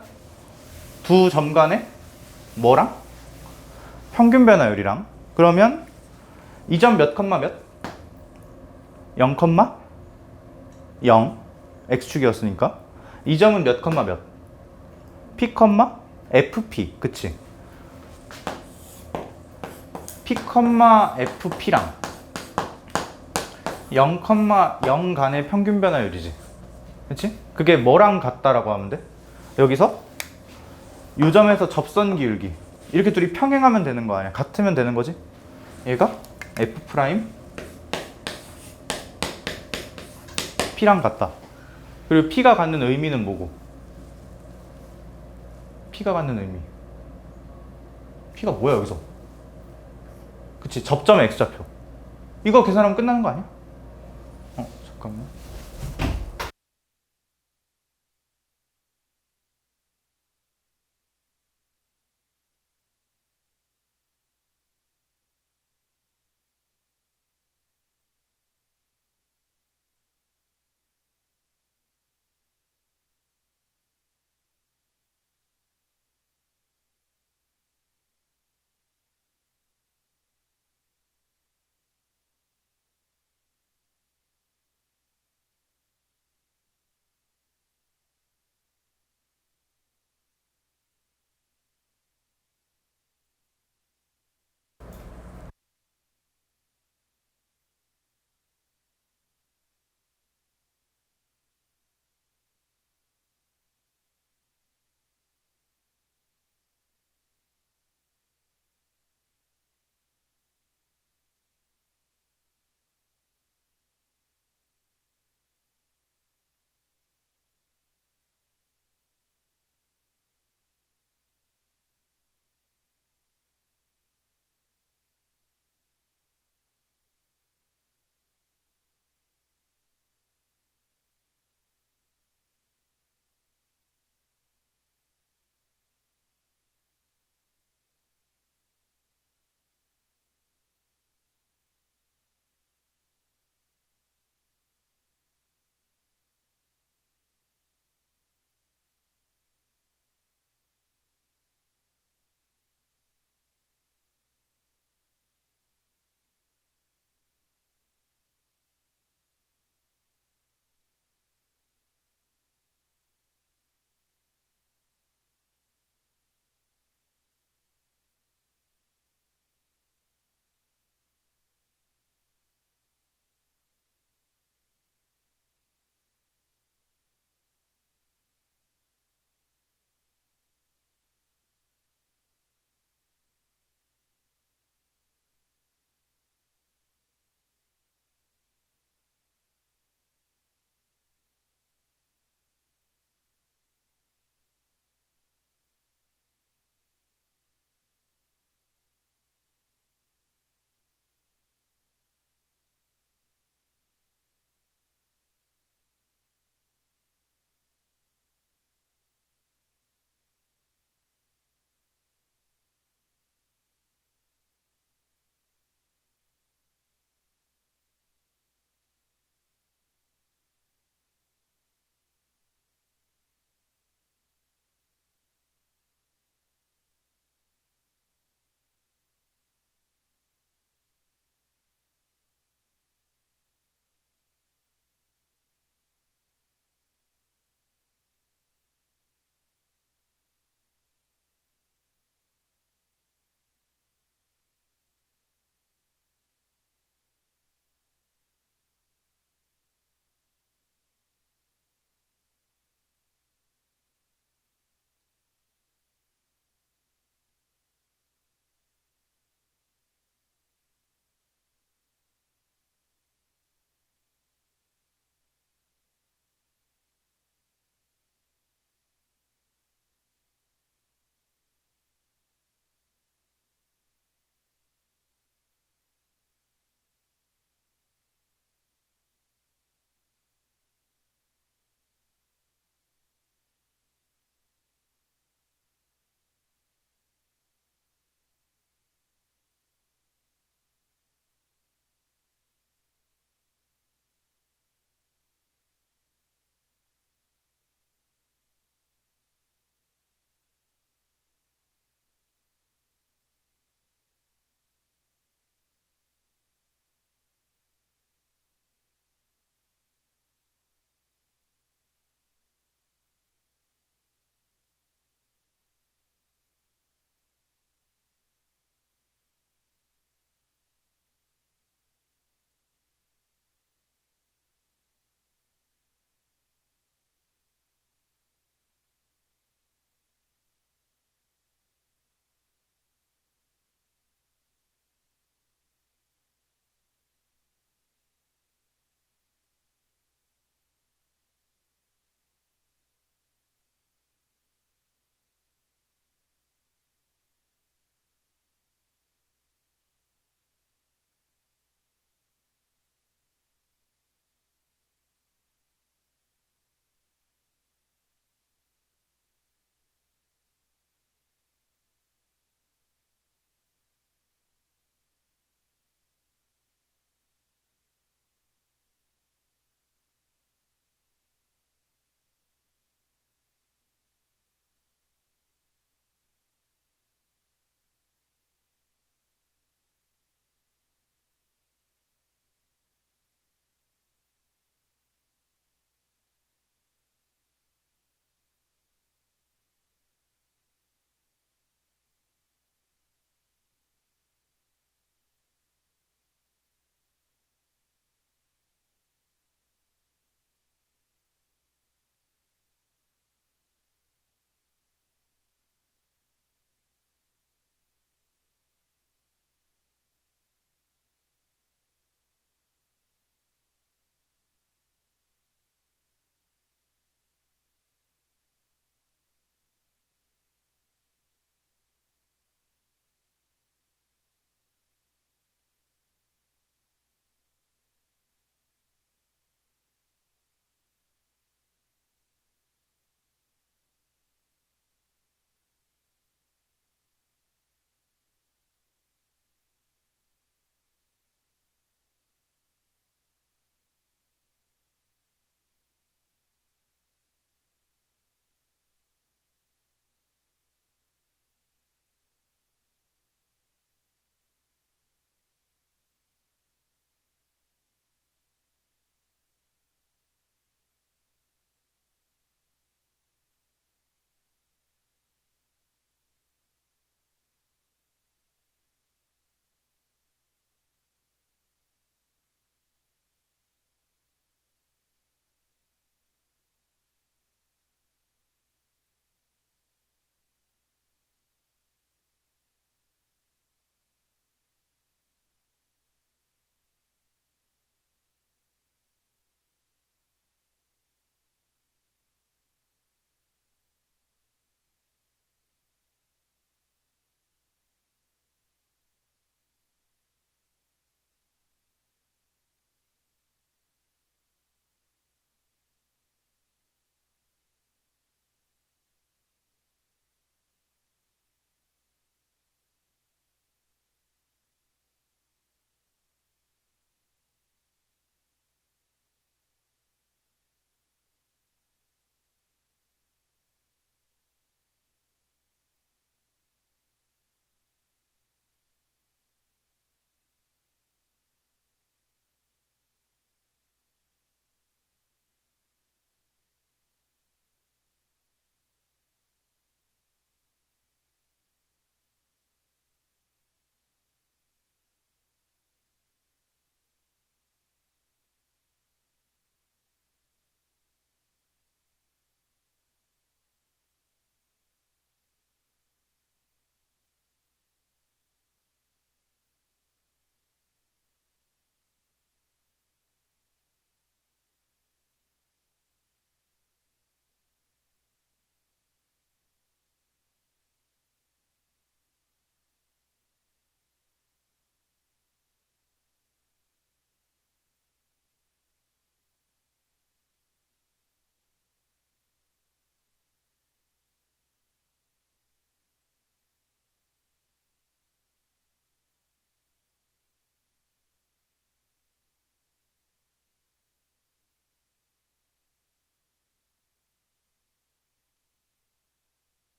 두 점 간에 뭐랑? 평균 변화율이랑. 그러면 이 점 몇 컴마 몇? 0, 0 x축이었으니까 이 점은 몇 컴마 몇? p, fp. 그치? p, fp랑 0, 0 간의 평균 변화율이지. 그치? 그게 뭐랑 같다라고 하면 돼? 여기서 이 점에서 접선 기울기 이렇게 둘이 평행하면 되는 거 아니야? 같으면 되는 거지? 얘가 f 프라임 p랑 같다. 그리고 p가 갖는 의미는 뭐고? p가 갖는 의미. p가 뭐야 여기서? 그치? 접점의 x좌표. 이거 계산하면 끝나는 거 아니야? 잠깐만.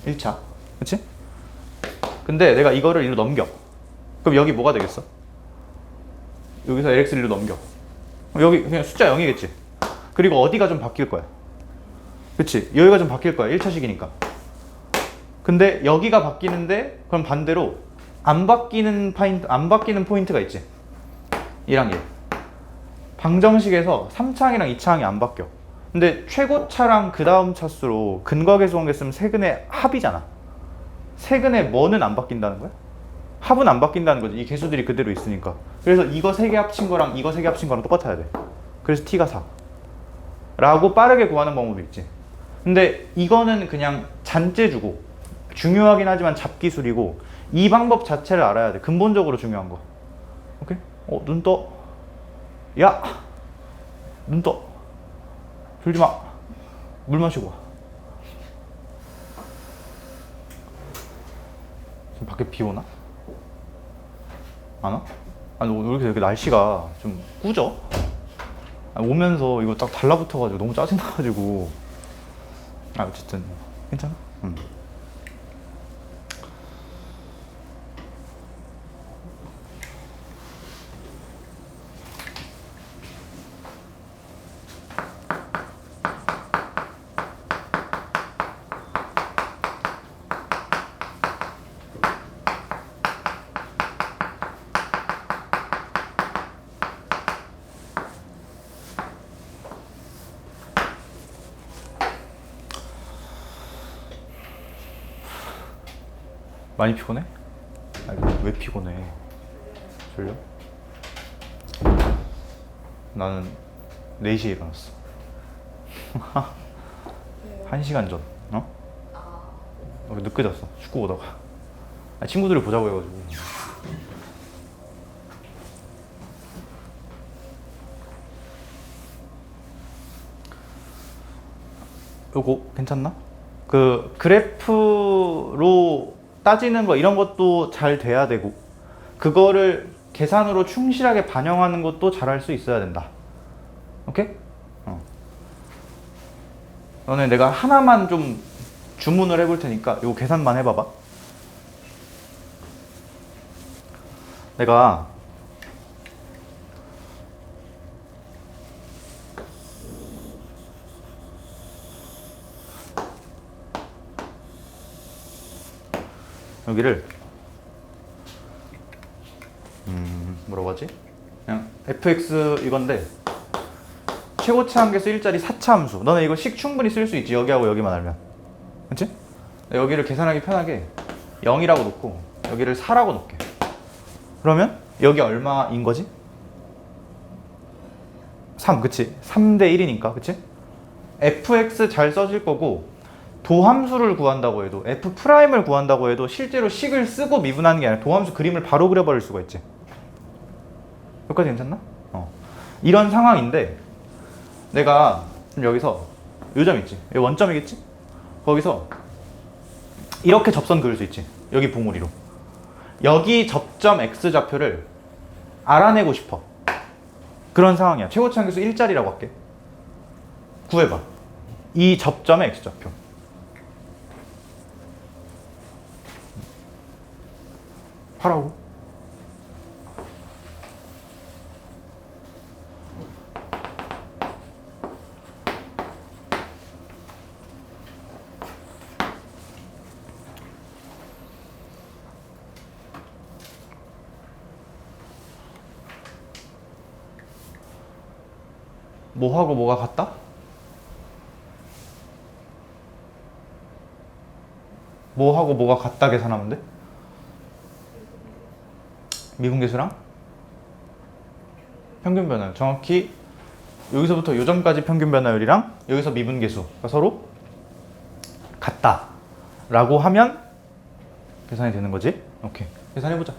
1차. 그치? 근데 내가 이거를 이리로 넘겨. 그럼 여기 뭐가 되겠어? 여기서 LX를 이리로 넘겨. 그럼 여기 그냥 숫자 0이겠지? 그리고 어디가 좀 바뀔 거야. 그치? 여기가 좀 바뀔 거야. 1차식이니까. 근데 여기가 바뀌는데 그럼 반대로 안 바뀌는 포인트가 있지? 얘랑 얘. 방정식에서 3차항이랑 2차항이 안 바뀌어. 근데 최고차랑 그 다음 차수로 근과계수 관계 쓰면 세근의 합이잖아. 세근의 뭐는 안 바뀐다는 거야? 합은 안 바뀐다는 거지. 이 개수들이 그대로 있으니까. 그래서 이거 3개 합친 거랑 이거 3개 합친 거랑 똑같아야 돼. 그래서 t가 4 라고 빠르게 구하는 방법이 있지. 근데 이거는 그냥 잔재 주고 중요하긴 하지만 잡기술이고 이 방법 자체를 알아야 돼. 근본적으로 중요한 거. 오케이? 눈 떠. 야! 눈 떠. 졸지 마. 물 마시고 와. 지금 밖에 비 오나? 안 와? 아니 오늘 이렇게 날씨가 좀 꾸져? 아니, 오면서 이거 딱 달라붙어가지고 너무 짜증나가지고. 어쨌든 괜찮아? 응. 많이 피곤해? 아니, 왜 피곤해? 졸려? 나는 4시에 일어났어. 1시간 전. 늦게 잤어. 축구 보다가. 친구들이 보자고 해가지고. 요거 괜찮나? 그 그래프로 따지는 거 이런 것도 잘 돼야 되고 그거를 계산으로 충실하게 반영하는 것도 잘할 수 있어야 된다. 오케이? 너네 내가 하나만 좀 주문을 해볼 테니까 이거 계산만 해봐봐. 내가 여기를 뭐라고 하지? 그냥 fx 이건데 최고차 함계수 1자리 4차 함수. 너네 이거 식 충분히 쓸 수 있지. 여기하고 여기만 알면. 그치? 여기를 계산하기 편하게 0이라고 놓고 여기를 4라고 놓을게. 그러면 여기 얼마인 거지? 3, 그치? 3대 1이니까, 그치? fx 잘 써질 거고 도함수를 구한다고 해도 f'을 구한다고 해도 실제로 식을 쓰고 미분하는 게 아니라 도함수 그림을 바로 그려버릴 수가 있지. 여기까지 괜찮나? 이런 상황인데 내가 여기서 요 점 있지? 여기 원점이겠지? 거기서 이렇게 접선 그릴 수 있지. 여기 봉우리로 여기 접점 x좌표를 알아내고 싶어. 그런 상황이야. 최고차 함계수 1자리라고 할게. 구해봐. 이 접점의 x좌표. 하라고? 뭐하고 뭐가 같다? 뭐하고 뭐가 같다 계산하면 돼? 미분계수랑 평균 변화율. 정확히 여기서부터 요 점까지 평균 변화율이랑 여기서 미분계수가 서로 같다 라고 하면 계산이 되는 거지. 오케이, 계산해보자.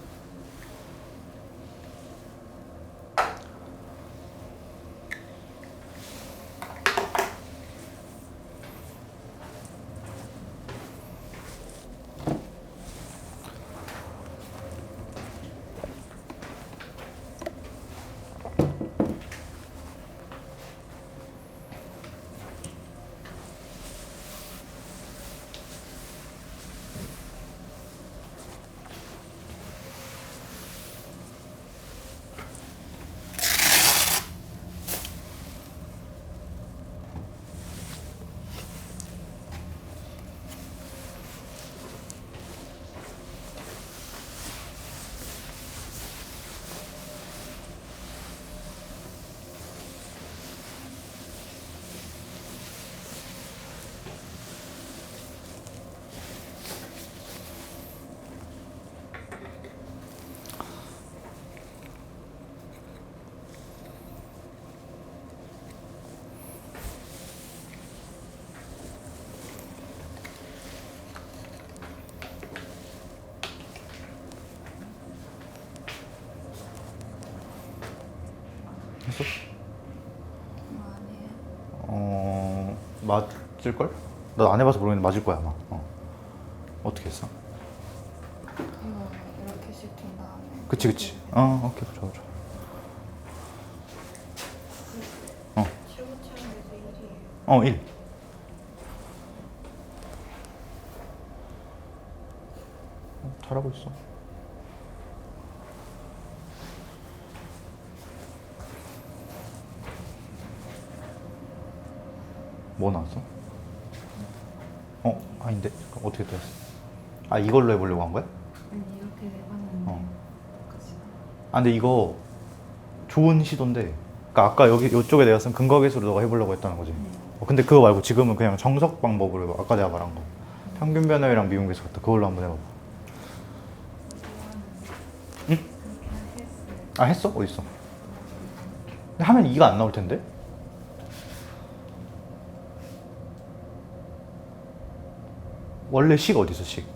했어? 아니에요. 맞을걸? 나 안 해봐서 모르겠는데 맞을 거야 아마. 어떻게 했어? 이거 이렇게 시킨 다음에. 그치. 오케이 좋아. 최고 체험에서 1이에요. 1. 잘하고 있어. 뭐 나왔어? 아닌데? 그럼 어떻게 또 했어? 이걸로 해보려고 한 거야? 아니 이렇게 해봤는데. 그치. 근데 이거 좋은 시도인데, 그러니까 아까 여기 이쪽에 내가 쓴 근거 계수로 너가 해보려고 했다는 거지. 근데 그거 말고 지금은 그냥 정석 방법으로 아까 내가 말한 거 평균 변화율이랑 미분 계수 같다. 그걸로 한번 해봐봐. 응? 했어? 어딨어? 근데 하면 2가 안 나올 텐데? 원래 식 어디 있어, 식?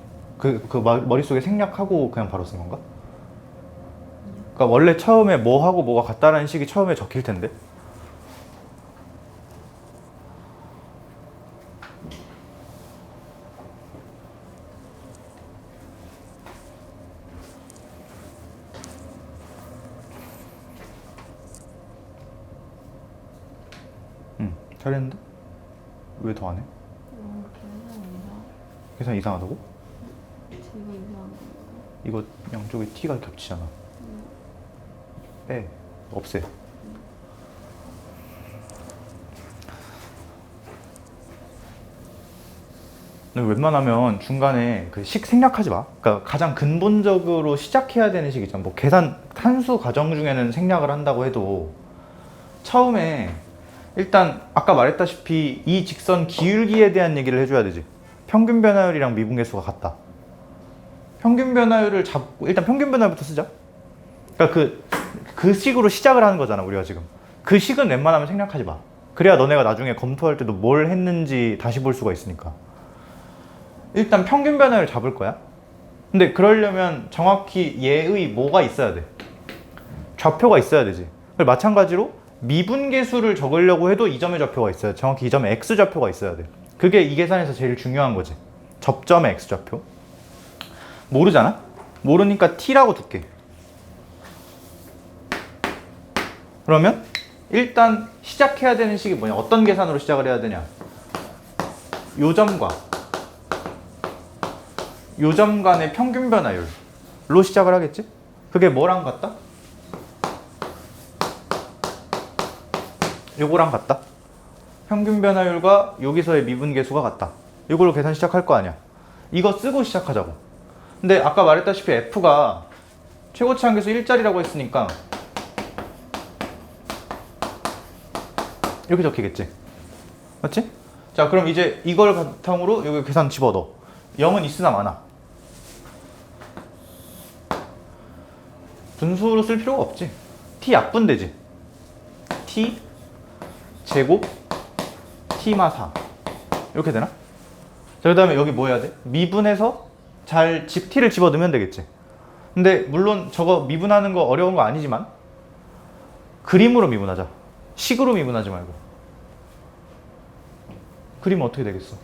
머릿속에 생략하고 그냥 바로 쓴 건가? 그러니까 원래 처음에 뭐 하고 뭐가 같다라는 식이 처음에 적힐 텐데? 잘했는데? 왜 더 안 해? 계산 이상하다고? 제가 이상한 건가요? 이거 양쪽에 t가 겹치잖아. 빼. 없애. 웬만하면 중간에 그 식 생략하지 마. 그러니까 가장 근본적으로 시작해야 되는 식 있잖아. 뭐 계산 산수 과정 중에는 생략을 한다고 해도 처음에 일단 아까 말했다시피 이 직선 기울기에 대한 얘기를 해줘야 되지. 평균 변화율이랑 미분 계수가 같다. 평균 변화율을 잡고 일단 평균 변화율부터 쓰자. 그러니까 그 식으로 시작을 하는 거잖아 우리가 지금. 그 식은 웬만하면 생략하지 마. 그래야 너네가 나중에 검토할 때도 뭘 했는지 다시 볼 수가 있으니까. 일단 평균 변화율 잡을 거야. 근데 그러려면 정확히 얘의 뭐가 있어야 돼? 좌표가 있어야 되지. 마찬가지로 미분계수를 적으려고 해도 이 점의 좌표가 있어야 돼. 정확히 이 점의 x좌표가 있어야 돼. 그게 이 계산에서 제일 중요한 거지. 접점의 x좌표. 모르잖아? 모르니까 t라고 둘게. 그러면 일단 시작해야 되는 식이 뭐냐? 어떤 계산으로 시작을 해야 되냐? 요 점과 요 점 간의 평균 변화율로 시작을 하겠지? 그게 뭐랑 같다? 요거랑 같다. 평균 변화율과 여기서의 미분 계수가 같다. 이걸로 계산 시작할 거 아니야. 이거 쓰고 시작하자고. 근데 아까 말했다시피 f가 최고치 한계수 1짜리라고 했으니까 이렇게 적히겠지. 맞지? 자, 그럼 이제 이걸 바탕으로 여기 계산 집어넣어. 0은 있으나 마나. 분수로 쓸 필요가 없지. t 약분되지. t 제곱 t마 4 이렇게 되나? 자, 그 다음에 여기 뭐 해야 돼? 미분해서 t를 집어넣으면 되겠지. 근데 물론 저거 미분하는 거 어려운 거 아니지만 그림으로 미분하자. 식으로 미분하지 말고. 그림은 어떻게 되겠어?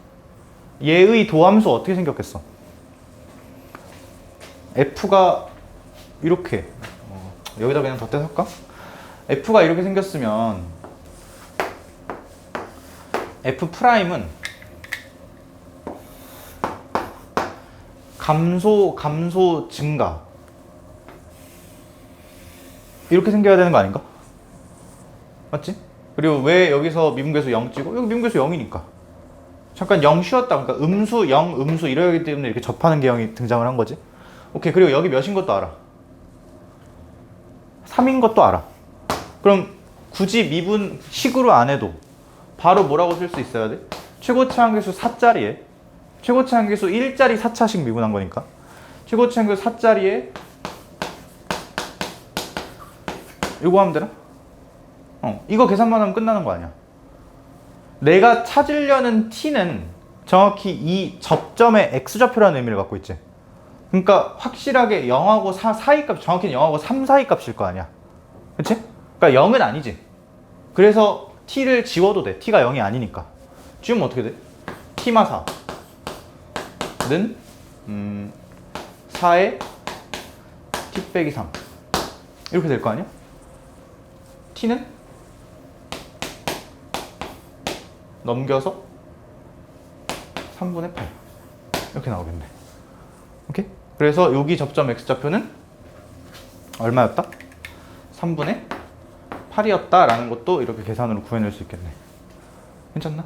얘의 도함수 어떻게 생겼겠어? f가 이렇게 여기다 그냥 덧대 할까? f가 이렇게 생겼으면 f'은 감소 증가 이렇게 생겨야 되는 거 아닌가? 맞지? 그리고 왜 여기서 미분계수 0 찍고 여기 미분계수 0이니까 잠깐 0 쉬었다. 그러니까 음수 0 음수 이러기 때문에 이렇게 접하는 개형이 등장을 한 거지. 오케이. 그리고 여기 몇인 것도 알아. 3인 것도 알아. 그럼 굳이 미분 식으로 안 해도 바로 뭐라고 쓸 수 있어야 돼? 최고치 한계수 4짜리에 최고치 한계수 1짜리 4차식 미분한 거니까 최고치 한계수 4짜리에 이거 하면 되나? 이거 계산만 하면 끝나는 거 아니야. 내가 찾으려는 t는 정확히 이 접점의 x좌표라는 의미를 갖고 있지. 그러니까 확실하게 0하고 4 사이 값, 정확히는 0하고 3 사이 값일 거 아니야. 그치? 그러니까 0은 아니지. 그래서 t를 지워도 돼. t가 0이 아니니까. 지우면 어떻게 돼? t마사는 4에 t 빼기 3 이렇게 될 거 아니야? t는 넘겨서 3분의 8 이렇게 나오겠네. 오케이? 그래서 여기 접점 x좌표는 얼마였다? 3분의 8이었다라는 것도 이렇게 계산으로 구해낼 수 있겠네. 괜찮나?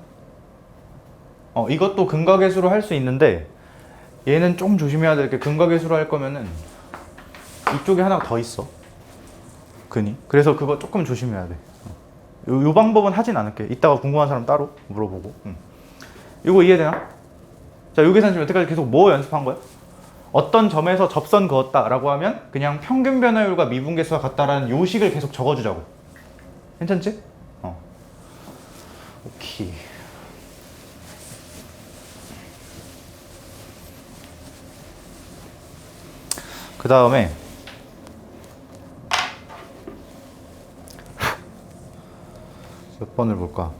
이것도 근각계수로 할 수 있는데 얘는 좀 조심해야 될 게 근각계수로 할 거면은 이쪽에 하나가 더 있어. 근이. 그래서 그거 조금 조심해야 돼. 요 방법은 하진 않을게. 이따가 궁금한 사람 따로 물어보고. 이거 이해되나? 자, 요 계산 지금 여태까지 계속 뭐 연습한 거야? 어떤 점에서 접선 그었다라고 하면 그냥 평균 변화율과 미분계수가 같다라는 요식을 계속 적어주자고. 괜찮지? 오케이. 그 다음에 몇 번을 볼까?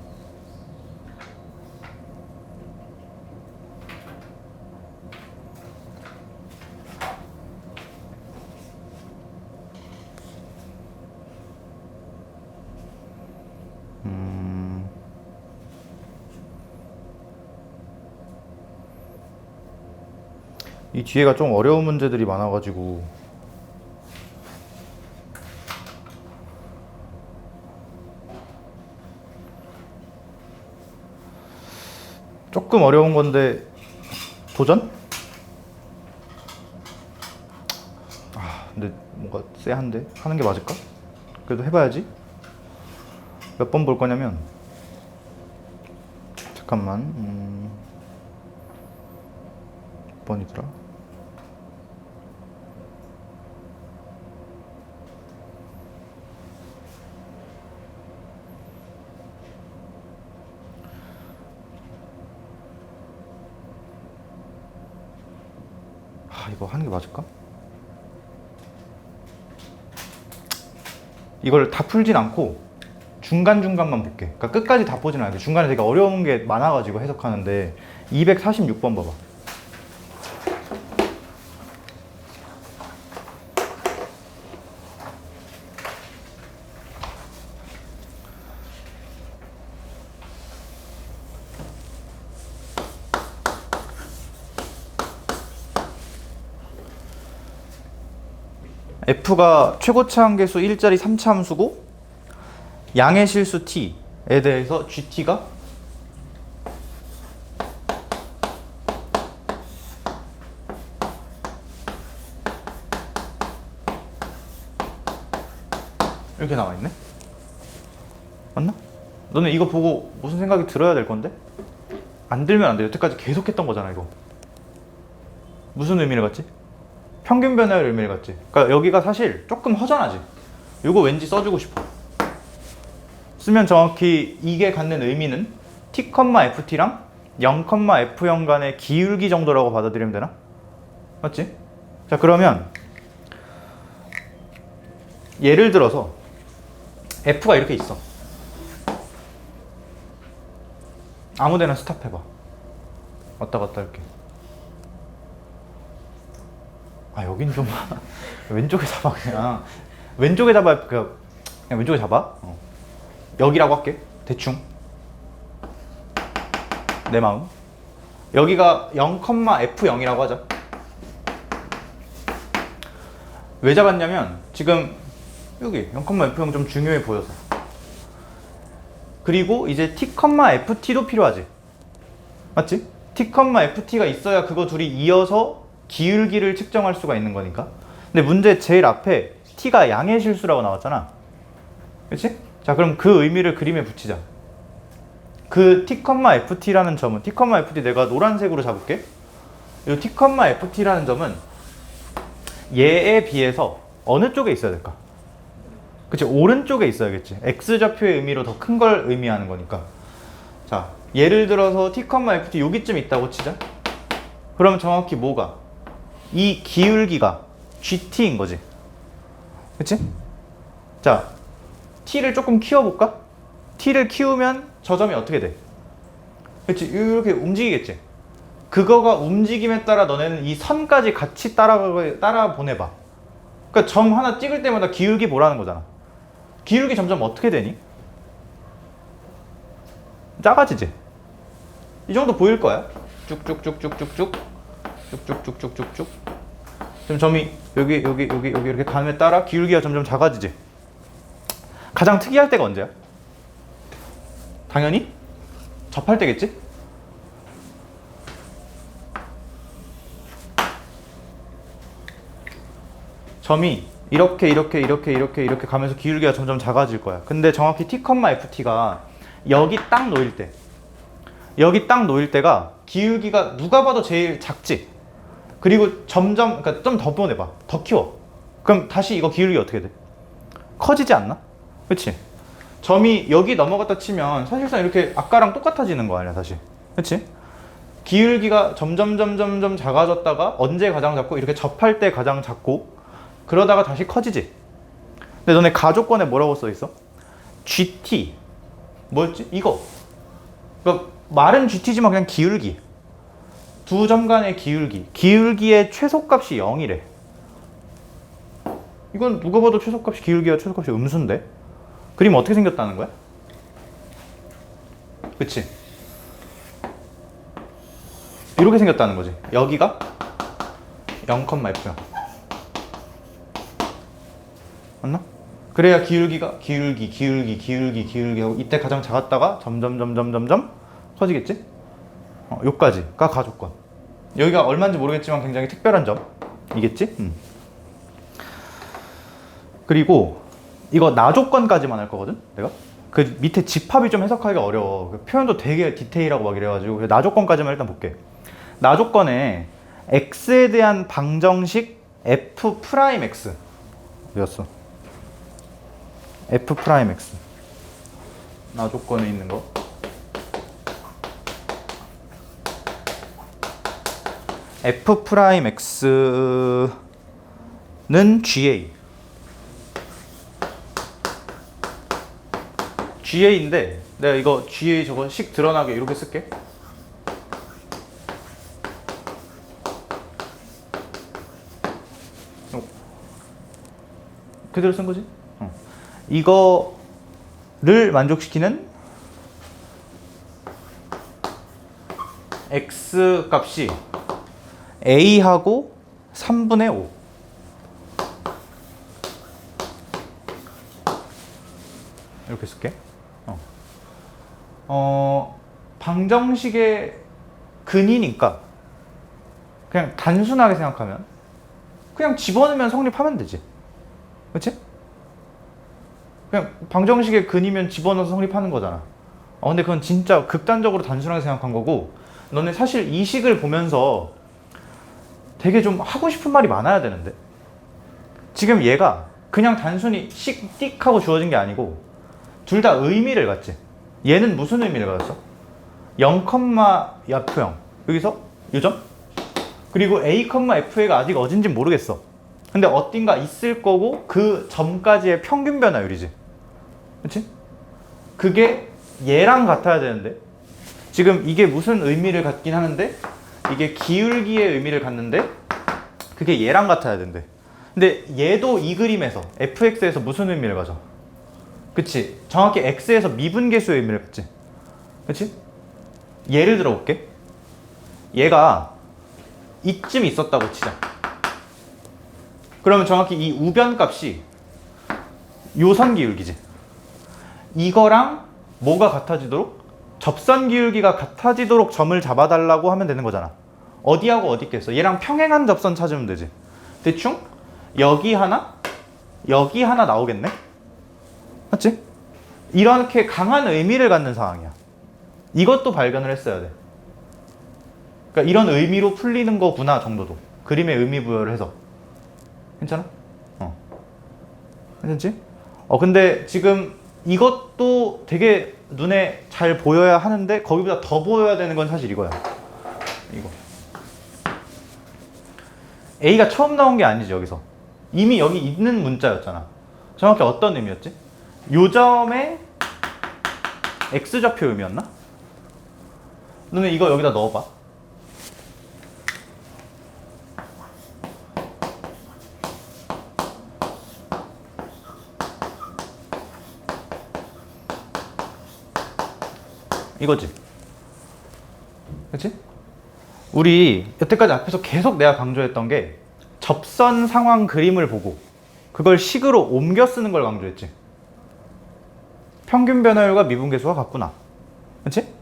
이 뒤에가 좀 어려운 문제들이 많아가지고 조금 어려운 건데 도전? 근데 뭔가 쎄한데 하는 게 맞을까? 그래도 해봐야지. 몇 번 볼 거냐면 잠깐만 몇 번이더라? 이거 하는 게 맞을까? 이걸 다 풀진 않고 중간중간만 볼게. 그러니까 끝까지 다 보진 않을게. 중간에 되게 어려운 게 많아가지고 해석하는데 246번 봐봐. f가 최고차 함계수 1자리 3차 함수고 양의 실수 t에 대해서 gt가 이렇게 나와 있네. 맞나? 너네 이거 보고 무슨 생각이 들어야 될 건데? 안 들면 안 돼. 여태까지 계속 했던 거잖아 이거. 무슨 의미를 갖지? 평균 변화율 의미를 갖지. 그러니까 여기가 사실 조금 허전하지. 이거 왠지 써주고 싶어. 쓰면 정확히 이게 갖는 의미는 t,ft랑 0,f0 간의 기울기 정도라고 받아들이면 되나? 맞지? 자, 그러면 예를 들어서 f가 이렇게 있어. 아무데나 스탑해봐. 왔다 갔다 할게. 여긴 좀 왼쪽에 잡아. 그냥 왼쪽에 잡아. 그냥 왼쪽에 잡아. 여기라고 할게. 대충 내 마음. 여기가 0,f0이라고 하자. 왜 잡았냐면 지금 여기 0,f0 좀 중요해 보여서. 그리고 이제 t,ft도 필요하지. 맞지? t,ft가 있어야 그거 둘이 이어서 기울기를 측정할 수가 있는 거니까. 근데 문제 제일 앞에 t가 양의 실수라고 나왔잖아. 그치? 자, 그럼 그 의미를 그림에 붙이자. 그 t,ft라는 점은 t,ft 내가 노란색으로 잡을게. 이 t,ft라는 점은 얘에 비해서 어느 쪽에 있어야 될까? 그치? 오른쪽에 있어야겠지. x좌표의 의미로 더 큰 걸 의미하는 거니까. 자, 예를 들어서 t,ft 여기쯤 있다고 치자. 그러면 정확히 뭐가? 이 기울기가 GT인 거지. 그치? 자, T를 조금 키워볼까? t를 키우면 저 점이 어떻게 돼? 그렇지? 이렇게 움직이겠지? 그거가 움직임에 따라 너네는 이 선까지 같이 따라 보내봐. 그러니까 점 하나 찍을 때마다 기울기 보라는 거잖아. 기울기 점점 어떻게 되니? 작아지지? 이 정도 보일 거야. 쭉쭉쭉쭉쭉쭉 쭉쭉쭉쭉쭉쭉. 지금 점이 여기 이렇게 감에 따라 기울기가 점점 작아지지. 가장 특이할 때가 언제야? 당연히 접할 때겠지? 점이 이렇게 가면서 기울기가 점점 작아질 거야. 근데 정확히 t, ft가 여기 딱 놓일 때가 기울기가 누가 봐도 제일 작지? 그리고 점점, 그러니까 좀 더 보내봐. 더 키워. 그럼 다시 이거 기울기 어떻게 돼? 커지지 않나? 그치? 점이 여기 넘어갔다 치면 사실상 이렇게 아까랑 똑같아지는 거 아니야, 다시. 그치? 기울기가 점점 작아졌다가 언제 가장 작고 이렇게 접할 때 가장 작고 그러다가 다시 커지지? 근데 너네 가조건에 뭐라고 써있어? GT. 뭐였지? 이거. 그러니까 말은 GT지만 그냥 기울기. 두 점 간의 기울기의 최소값이 0이래. 이건 누가 봐도 최소값이 기울기와 최소값이 음수인데? 그림 어떻게 생겼다는 거야? 그치? 이렇게 생겼다는 거지. 여기가 0,F야. 맞나? 그래야 기울기가 기울기 하고 이때 가장 작았다가 점점 커지겠지? 요까지가 가조건. 여기가 얼마인지 모르겠지만 굉장히 특별한 점이겠지? 그리고 이거 나조건까지만 할 거거든? 내가? 그 밑에 집합이 좀 해석하기가 어려워. 그 표현도 되게 디테일하고 막 이래가지고 나조건까지만 일단 볼게. 나조건에 x에 대한 방정식 f'x 어디였어? f'x 나조건에 있는 거 f'x는 GA인데 내가 이거 GA 저거 식 드러나게 이렇게 쓸게. 그대로 쓴 거지? 이거를 만족시키는 x 값이 a하고 3분의 5 이렇게 쓸게. 방정식의 근이니까 그냥 단순하게 생각하면 그냥 집어넣으면 성립하면 되지. 그치? 그냥 방정식의 근이면 집어넣어서 성립하는 거잖아. 근데 그건 진짜 극단적으로 단순하게 생각한 거고, 너네 사실 이 식을 보면서 되게 좀 하고 싶은 말이 많아야 되는데, 지금 얘가 그냥 단순히 씩 띡 하고 주어진 게 아니고 둘 다 의미를 갖지. 얘는 무슨 의미를 가졌어? 0,F형 여기서 요점? 그리고 A,F가 아직 어딘지 모르겠어. 근데 어딘가 있을 거고 그 점까지의 평균 변화율이지. 그치? 그게 얘랑 같아야 되는데 지금 이게 무슨 의미를 갖긴 하는데 이게 기울기의 의미를 갖는데 그게 얘랑 같아야 된대. 근데 얘도 이 그림에서 fx에서 무슨 의미를 가져? 그치? 정확히 x에서 미분계수의 의미를 갖지. 그치? 예를 들어 볼게. 얘가 이쯤 있었다고 치자. 그러면 정확히 이 우변 값이 요선 기울기지. 이거랑 뭐가 같아지도록? 접선 기울기가 같아지도록 점을 잡아달라고 하면 되는 거잖아. 어디하고 어디 있겠어? 얘랑 평행한 접선 찾으면 되지. 대충 여기 하나 나오겠네? 맞지? 이렇게 강한 의미를 갖는 상황이야. 이것도 발견을 했어야 돼. 그러니까 이런 의미로 풀리는 거구나 정도도. 그림의 의미 부여를 해서. 괜찮아? 괜찮지? 근데 지금 이것도 되게 눈에 잘 보여야 하는데 거기보다 더 보여야 되는 건 사실 이거야. 이거. A가 처음 나온 게 아니지 여기서. 이미 여기 있는 문자였잖아. 정확히 어떤 의미였지? 요점에 X좌표 의미였나? 너네 이거 여기다 넣어봐. 이거지. 그치? 우리 여태까지 앞에서 계속 내가 강조했던 게 접선 상황 그림을 보고 그걸 식으로 옮겨 쓰는 걸 강조했지. 평균 변화율과 미분계수가 같구나. 그치?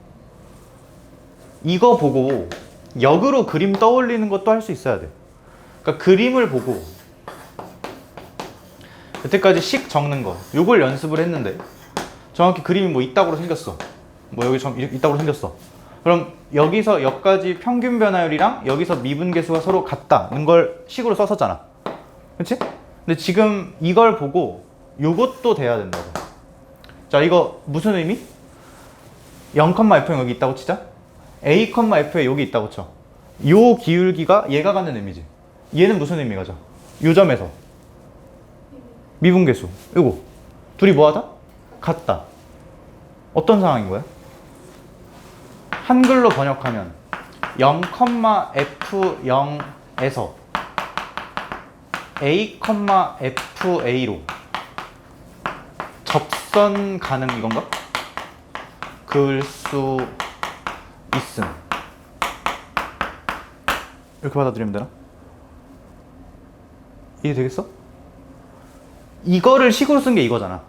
이거 보고 역으로 그림 떠올리는 것도 할 수 있어야 돼. 그러니까 그림을 보고 여태까지 식 적는 거 요걸 연습을 했는데 정확히 그림이 뭐 이따구로 생겼어. 뭐 여기 이따구로 생겼어. 그럼 여기서 여기까지 평균 변화율이랑 여기서 미분계수가 서로 같다는 걸 식으로 썼었잖아. 그치? 근데 지금 이걸 보고 요것도 돼야 된다고. 자, 이거 무슨 의미? 0,F형 여기 있다고 치자. A,F에 여기 있다고 쳐. 요 기울기가 얘가 갖는 의미지. 얘는 무슨 의미가 죠? 요 점에서 미분계수. 이거 둘이 뭐하다? 같다. 어떤 상황인 거야? 한글로 번역하면 0,F0에서 A,FA로 접선 가능 이건가? 그을 수 있음. 이렇게 받아들이면 되나? 이해되겠어? 이거를 식으로 쓴 게 이거잖아.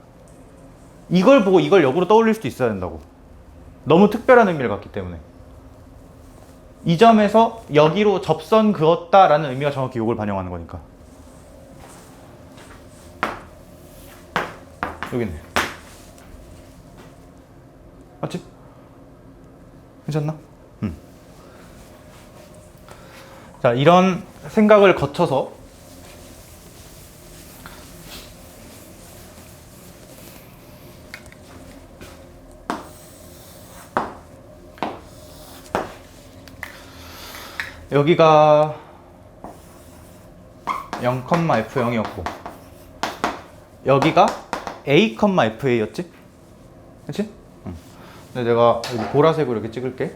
이걸 보고 이걸 역으로 떠올릴 수도 있어야 된다고. 너무 특별한 의미를 갖기 때문에. 이 점에서 여기로 접선 그었다라는 의미가 정확히 이걸 반영하는 거니까. 여기 있네. 맞지? 괜찮나? 자, 이런 생각을 거쳐서 여기가 0,F0이었고 여기가 A,FA였지? 그치? 근데 내가 여기 보라색으로 이렇게 찍을게.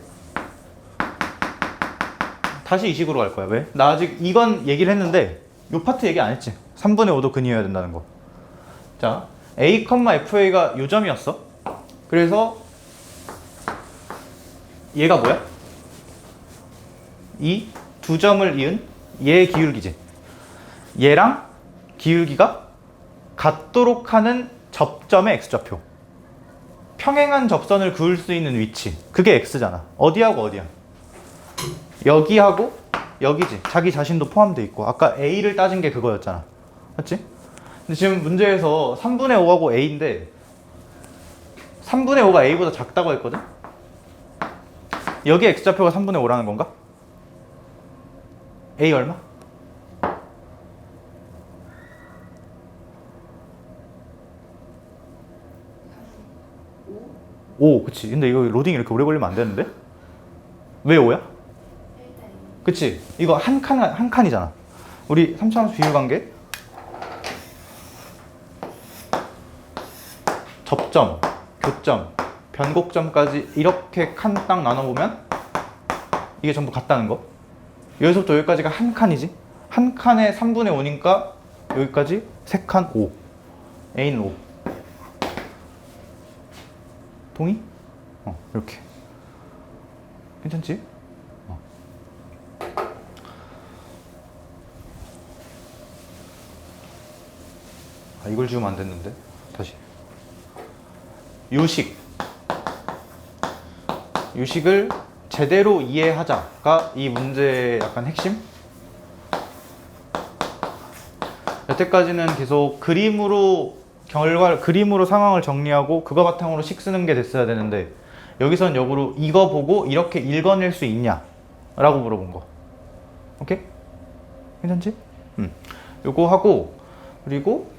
다시 이 식으로 갈 거야. 왜? 나 아직 이건 얘기를 했는데 요 파트 얘기 안 했지. 3분의 5도 근이어야 된다는 거. 자, A,FA가 요 점이었어. 그래서 얘가 뭐야? 이 두 점을 이은 얘의 기울기지. 얘랑 기울기가 같도록 하는 접점의 x좌표. 평행한 접선을 그을 수 있는 위치. 그게 x잖아. 어디하고 어디야? 여기하고 여기지. 자기 자신도 포함되어 있고. 아까 a를 따진 게 그거였잖아. 맞지? 근데 지금 문제에서 3분의 5하고 a인데 3분의 5가 a보다 작다고 했거든? 여기 x좌표가 3분의 5라는 건가? a 얼마? 5, 그치. 근데 이거 로딩 이렇게 오래 걸리면 안 되는데? 왜 5야? 그치. 이거 한 칸이잖아. 우리 3차원수 비율관계 접점, 교점, 변곡점까지 이렇게 칸 딱 나눠보면 이게 전부 같다는 거. 여기서부터 여기까지가 한 칸이지. 한 칸에 3분의 5니까 여기까지 3칸 5. A는 5. 동의? 이렇게. 괜찮지? 아, 이걸 지우면 안 됐는데. 다시. 유식을 제대로 이해하자가 이 문제의 약간 핵심? 여태까지는 계속 그림으로 상황을 정리하고 그거 바탕으로 식 쓰는 게 됐어야 되는데 여기선 역으로 이거 보고 이렇게 읽어낼 수 있냐? 라고 물어본 거. 오케이? 괜찮지? 요거 하고 그리고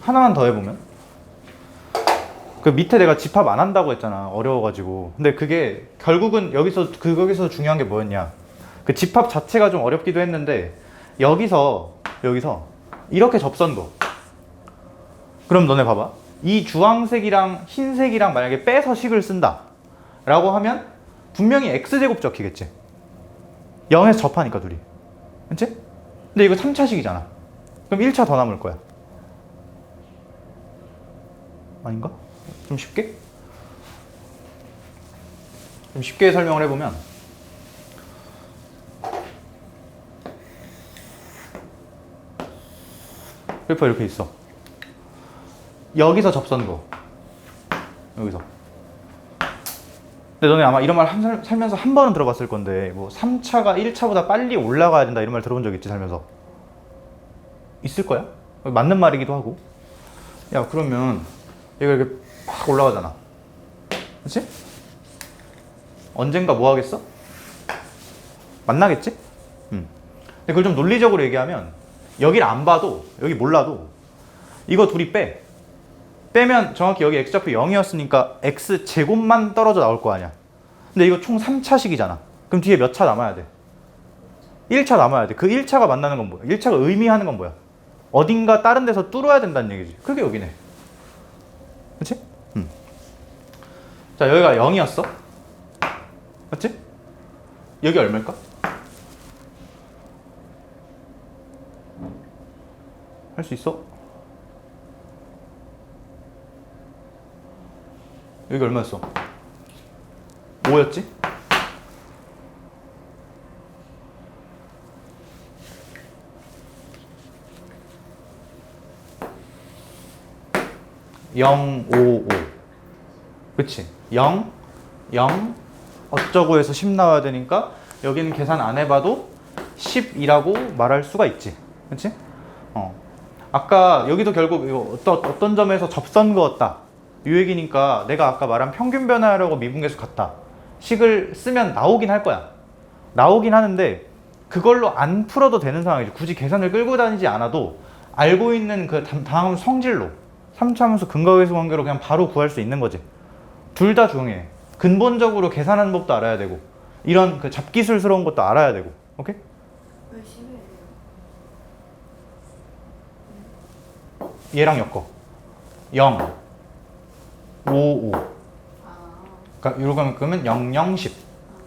하나만 더 해보면 그 밑에 내가 집합 안 한다고 했잖아. 어려워가지고. 근데 그게 결국은 거기서 중요한 게 뭐였냐. 그 집합 자체가 좀 어렵기도 했는데 여기서 이렇게 접선 거. 그럼 너네 봐봐. 이 주황색이랑 흰색이랑 만약에 빼서 식을 쓴다 라고 하면 분명히 x제곱 적히겠지. 0에서 접하니까 둘이. 그치? 근데 이거 3차식이잖아. 그럼 1차 더 남을 거야. 아닌가? 좀 쉽게? 좀 쉽게 설명을 해보면 그래프 이렇게 있어. 여기서 접선 거. 여기서. 근데 너네 아마 이런 말 살면서 한 번은 들어봤을 건데 뭐 3차가 1차보다 빨리 올라가야 된다 이런 말 들어본 적 있지 살면서? 있을 거야? 맞는 말이기도 하고. 야 그러면 얘가 이렇게 팍 올라가잖아. 그치? 언젠가 뭐 하겠어? 만나겠지? 근데 그걸 좀 논리적으로 얘기하면 여기를 안 봐도 여기 몰라도 이거 둘이 빼면 정확히 여기 x좌표 0이었으니까 x제곱만 떨어져 나올 거 아니야. 근데 이거 총 3차식이잖아. 그럼 뒤에 몇 차 남아야 돼? 1차 남아야 돼. 그 1차가 만나는 건 뭐야? 1차가 의미하는 건 뭐야? 어딘가 다른 데서 뚫어야 된다는 얘기지. 그게 여기네. 그치? 자 여기가 0이었어. 맞지? 여기 얼마일까? 할 수 있어? 여기 얼마였어? 5였지? (0, 5, 5) 그치? 0, 0 어쩌고 해서 10 나와야 되니까 여기는 계산 안 해봐도 10이라고 말할 수가 있지. 그치? 아까 여기도 결국 이거 어떤 점에서 접선 그었다 이 얘기니까 내가 아까 말한 평균 변화라고 미분계수 같다 식을 쓰면 나오긴 할 거야. 나오긴 하는데 그걸로 안 풀어도 되는 상황이지. 굳이 계산을 끌고 다니지 않아도 알고 있는 그 다음 성질로 3차함수 근거계수 관계로 그냥 바로 구할 수 있는 거지. 둘 다 중요해. 근본적으로 계산하는 법도 알아야 되고 이런 그 잡기술스러운 것도 알아야 되고. 오케이? 왜 10이에요? 얘랑 엮어. 0, 5, 5. 아, 그러니까 이러면 그러면 0, 0, 10.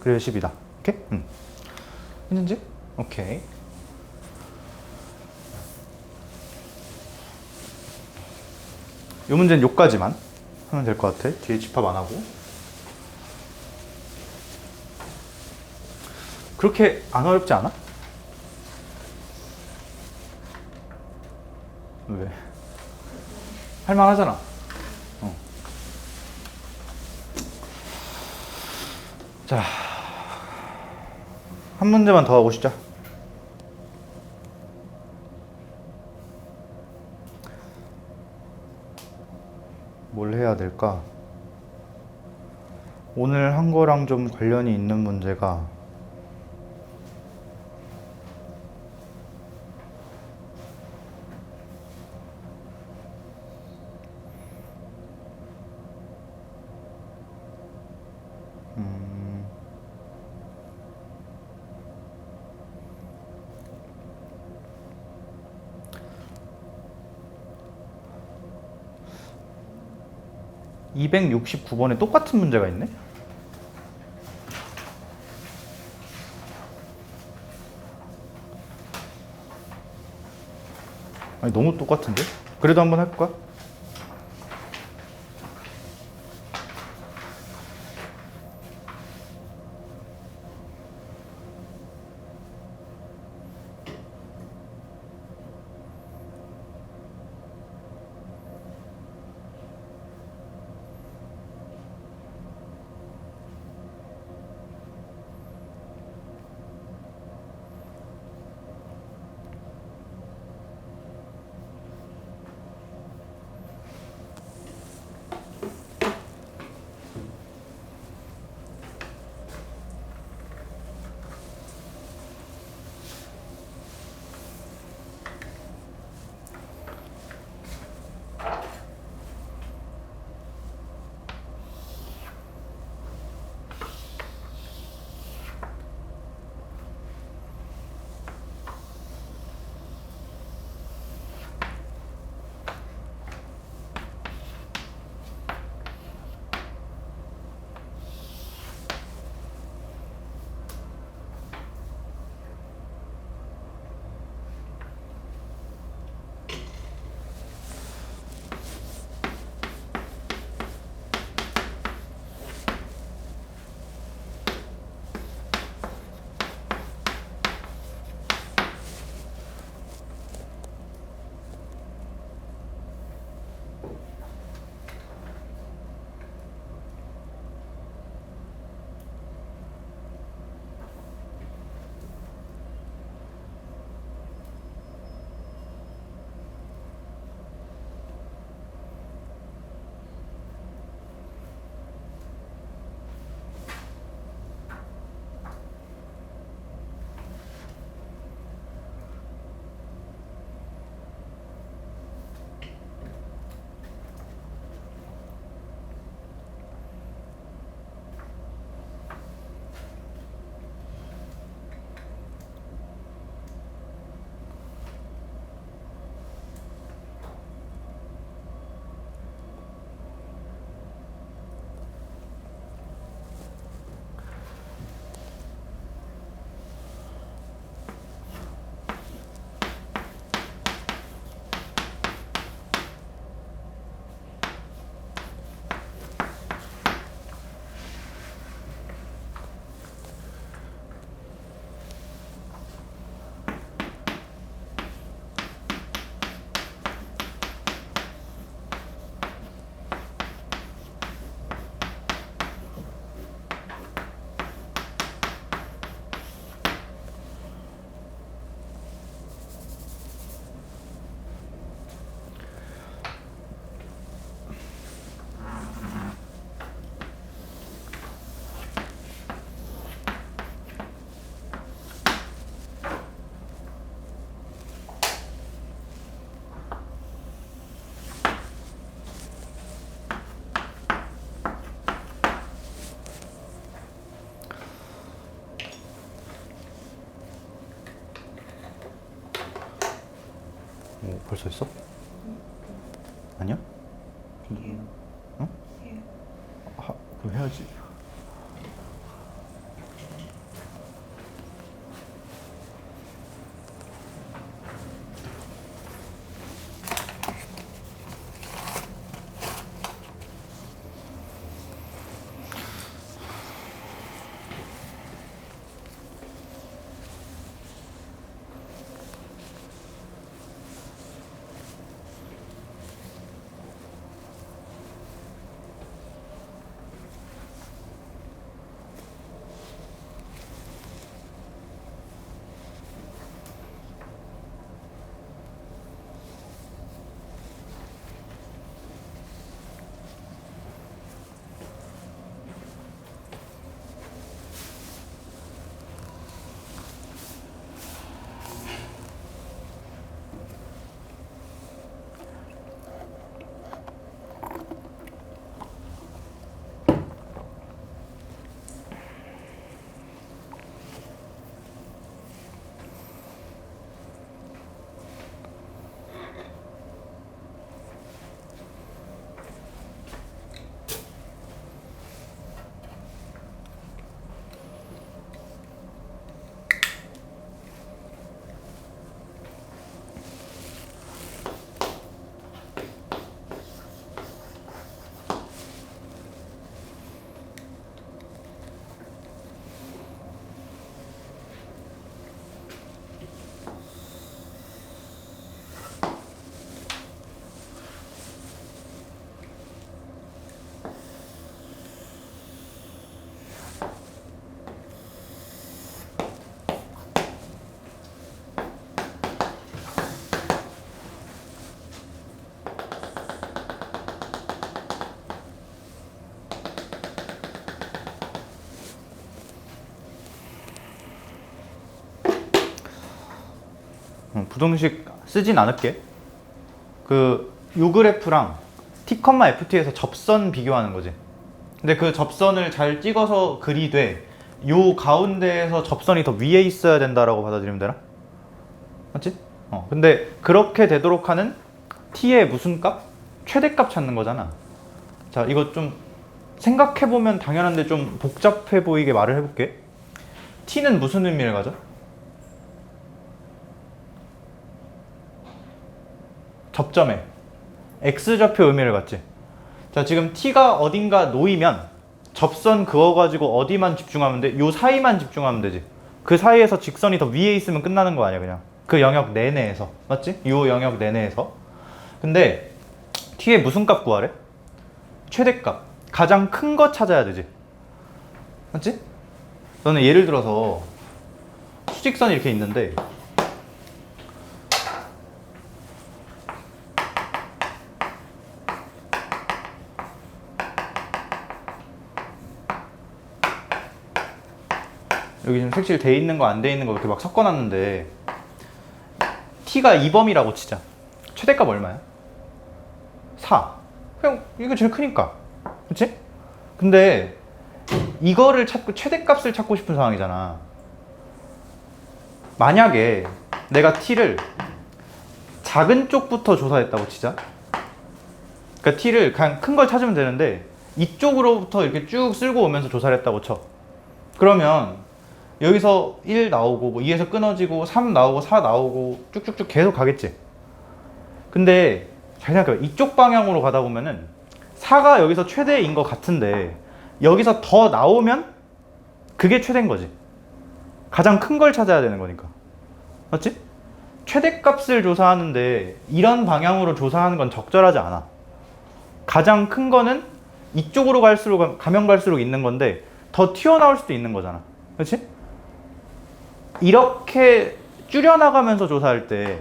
그래서 10이다. 오케이? 했는지? 오케이. 이 문제는 요까지만 하면 될 것 같아. 뒤에 집합 안 하고. 그렇게 안 어렵지 않아? 왜? 할만하잖아. 자, 한 문제만 더 하고 시작. 뭘 해야 될까? 오늘 한 거랑 좀 관련이 있는 문제가 음... 269번에 똑같은 문제가 있네? 아니 너무 똑같은데? 그래도 한번 해볼까? 벌써 했어? 아니야? 응? 그럼 해야지. 부등식 쓰진 않을게. 요 그래프랑 t, ft에서 접선 비교하는 거지. 근데 그 접선을 잘 찍어서 그리되 요 가운데에서 접선이 더 위에 있어야 된다라고 받아들이면 되나? 맞지? 근데 그렇게 되도록 하는 t의 무슨 값? 최대값 찾는 거잖아. 자, 이거 좀 생각해보면 당연한데 좀 복잡해 보이게 말을 해볼게. t는 무슨 의미를 가져? 접점에 x좌표 의미를 갖지. 자, 지금 t가 어딘가 놓이면 접선 그어가지고 어디만 집중하면 돼? 요 사이만 집중하면 되지. 그 사이에서 직선이 더 위에 있으면 끝나는 거 아니야, 그냥. 그 영역 내내에서. 맞지? 요 영역 내내에서. 근데 t의 무슨 값 구하래? 최대값. 가장 큰 거 찾아야 되지. 맞지? 너는 예를 들어서 수직선이 이렇게 있는데 여기 지금 색칠 돼 있는 거 안 돼 있는 거 이렇게 막 섞어놨는데 t가 2범이라고 치자. 최대값 얼마야? 4. 그냥 이거 제일 크니까. 그치? 근데 이거를 찾고 최대값을 찾고 싶은 상황이잖아. 만약에 내가 t를 작은 쪽부터 조사했다고 치자. 그러니까 t를 그냥 큰 걸 찾으면 되는데 이쪽으로부터 이렇게 쭉 쓸고 오면서 조사를 했다고 쳐. 그러면 여기서 1 나오고 뭐 2에서 끊어지고 3 나오고 4 나오고 쭉쭉쭉 계속 가겠지. 근데 잘 생각해봐. 이쪽 방향으로 가다 보면은 4가 여기서 최대인 것 같은데 여기서 더 나오면 그게 최대인 거지. 가장 큰 걸 찾아야 되는 거니까. 맞지? 최대값을 조사하는데 이런 방향으로 조사하는 건 적절하지 않아. 가장 큰 거는 이쪽으로 갈수록 가면 갈수록 있는 건데 더 튀어나올 수도 있는 거잖아. 그렇지? 이렇게 줄여나가면서 조사할 때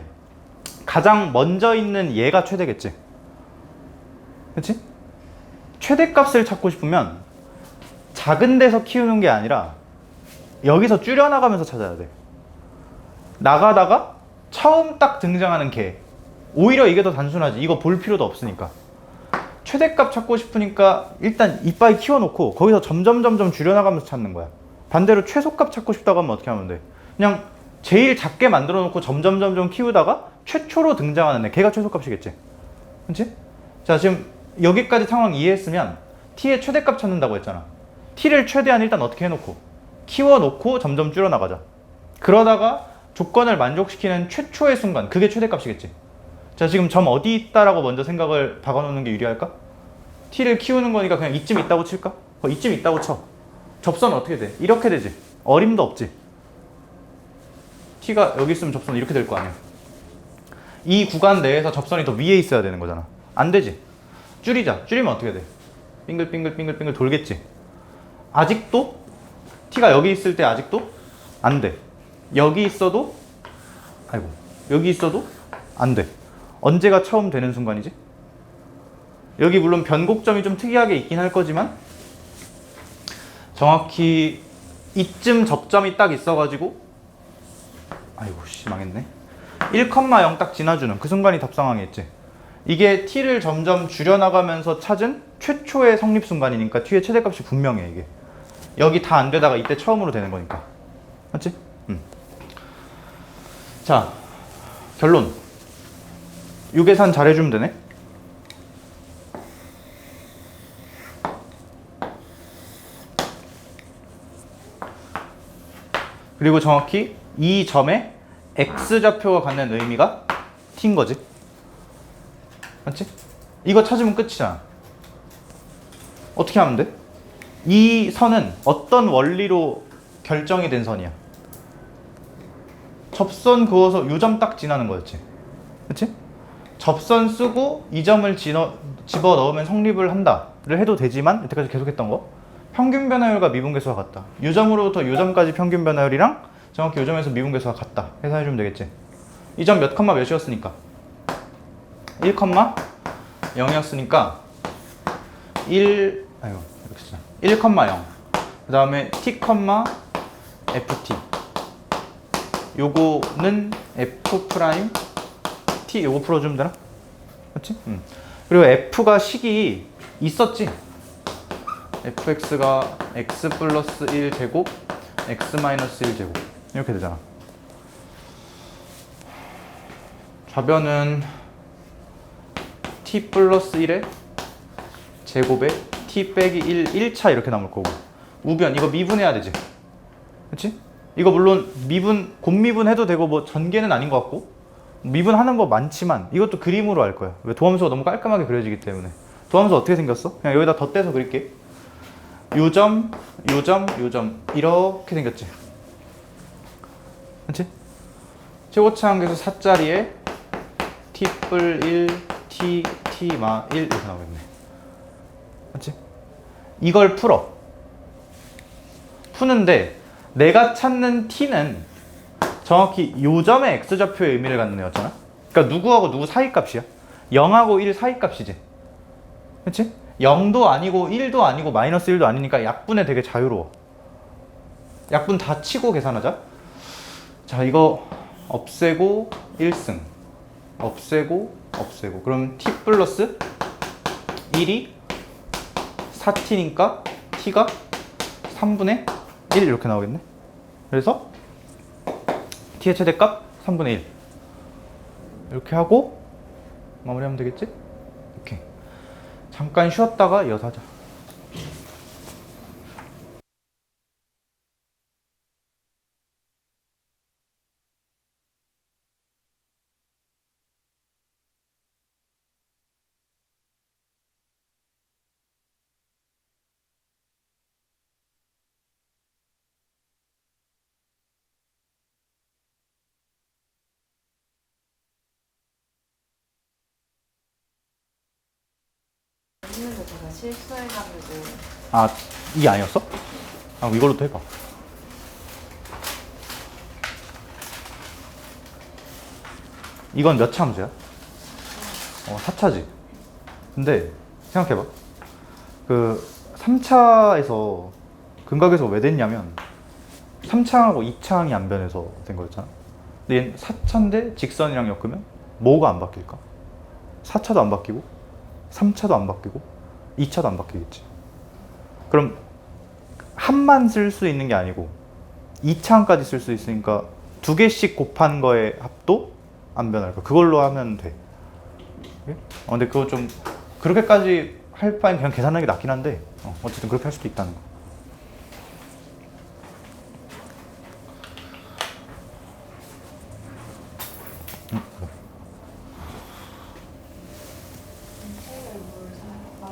가장 먼저 있는 얘가 최대겠지. 그렇지? 최대값을 찾고 싶으면 작은 데서 키우는 게 아니라 여기서 줄여나가면서 찾아야 돼. 나가다가 처음 딱 등장하는 개. 오히려 이게 더 단순하지. 이거 볼 필요도 없으니까. 최대값 찾고 싶으니까 일단 이빨 키워놓고 거기서 점점 줄여나가면서 찾는 거야. 반대로 최소값 찾고 싶다고 하면 어떻게 하면 돼? 그냥 제일 작게 만들어 놓고 점점 키우다가 최초로 등장하는 애, 걔가 최소값이겠지. 그렇지? 자, 지금 여기까지 상황 이해했으면 t의 최대값 찾는다고 했잖아. t를 최대한 일단 어떻게 해놓고 키워놓고 점점 줄여나가자. 그러다가 조건을 만족시키는 최초의 순간, 그게 최대값이겠지. 자, 지금 점 어디 있다라고 먼저 생각을 박아놓는 게 유리할까? t를 키우는 거니까 그냥 이쯤 있다고 칠까? 이쯤 있다고 쳐. 접선은 어떻게 돼? 이렇게 되지. 어림도 없지. t가 여기 있으면 접선은 이렇게 될 거 아니야. 이 구간 내에서 접선이 더 위에 있어야 되는 거잖아. 안 되지. 줄이자. 줄이면 어떻게 돼? 빙글빙글 돌겠지. 아직도 t가 여기 있을 때 아직도 안 돼. 여기 있어도 여기 있어도 안 돼. 언제가 처음 되는 순간이지? 여기 물론 변곡점이 좀 특이하게 있긴 할 거지만 정확히 이쯤 접점이 딱 있어가지고 망했네. 1,0 딱 지나주는 그 순간이 답상황이었지. 이게 t를 점점 줄여나가면서 찾은 최초의 성립 순간이니까 t의 최대값이 분명해. 이게 여기 다 안 되다가 이때 처음으로 되는 거니까. 맞지? 자, 결론. 요 계산 잘해주면 되네. 그리고 정확히 이 점에 x좌표가 갖는 의미가 t인 거지. 맞지? 이거 찾으면 끝이잖아. 어떻게 하면 돼? 이 선은 어떤 원리로 결정이 된 선이야? 접선 그어서 요 점 딱 지나는 거였지. 그치? 접선 쓰고 이 점을 집어넣으면 성립을 한다를 해도 되지만 이때까지 계속했던 거 평균 변화율과 미분계수가 같다. 요 점으로부터 요 점까지 평균 변화율이랑 정확히 요 점에서 미분계수가 같다. 계산해주면 되겠지. 이 점 몇 컴마 몇이었으니까 1,0이었으니까 1, 1,0. 그 다음에 t, ft. 요거는 f 프라임 t 요거 풀어주면 되나? 맞지? 그리고 f가 식이 있었지. fx가 x 플러스 1제곱 x 마이너스 1제곱 이렇게 되잖아. 좌변은 t 플러스 1에 제곱에 t 빼기 1, 1차 이렇게 남을 거고, 우변 이거 미분해야 되지. 그치? 이거 물론 곱미분 해도 되고 뭐 전개는 아닌 것 같고 미분하는 거 많지만 이것도 그림으로 할 거야. 왜? 도함수가 너무 깔끔하게 그려지기 때문에. 도함수 어떻게 생겼어? 그냥 여기다 덧대서 그릴게. 요점 이렇게 생겼지. 그치? 최고차항계수 4자리에 t 뿔 1, t 마 1 이렇게 나오겠네. 맞지? 이걸 푸는데 내가 찾는 t는 정확히 요점의 x좌표의 의미를 갖는 애였잖아. 그러니까 누구하고 누구 사이 값이야? 0하고 1 사이 값이지. 그치? 0도 아니고 1도 아니고 마이너스 1도 아니니까 약분에 되게 자유로워. 약분 다 치고 계산하자. 자, 이거 없애고 1승 없애고 그럼 t 플러스 1이 4t니까 t가 3분의 1 이렇게 나오겠네. 그래서 t의 최대값 3분의 1 이렇게 하고 마무리하면 되겠지? 오케이. 잠깐 쉬었다가 이어서 하자. 했는데 제가 실수해가지고. 아, 이게 아니었어? 아, 이걸로 또 해봐. 이건 몇 차 함수야? 4차지. 근데 생각해봐. 그 3차에서 근각에서 왜 됐냐면 3차항하고 2차항이 안 변해서 된 거였잖아. 근데 얘는 4차인데 직선이랑 엮으면 뭐가 안 바뀔까? 4차도 안 바뀌고 3차도 안 바뀌고 2차도 안 바뀌겠지. 그럼 한만 쓸 수 있는 게 아니고 2차항까지 쓸 수 있으니까 두 개씩 곱한 거의 합도 안 변할 거야. 그걸로 하면 돼. 예? 근데 그거 좀 그렇게까지 할 바엔 그냥 계산하는 게 낫긴 한데 어쨌든 그렇게 할 수도 있다는 거.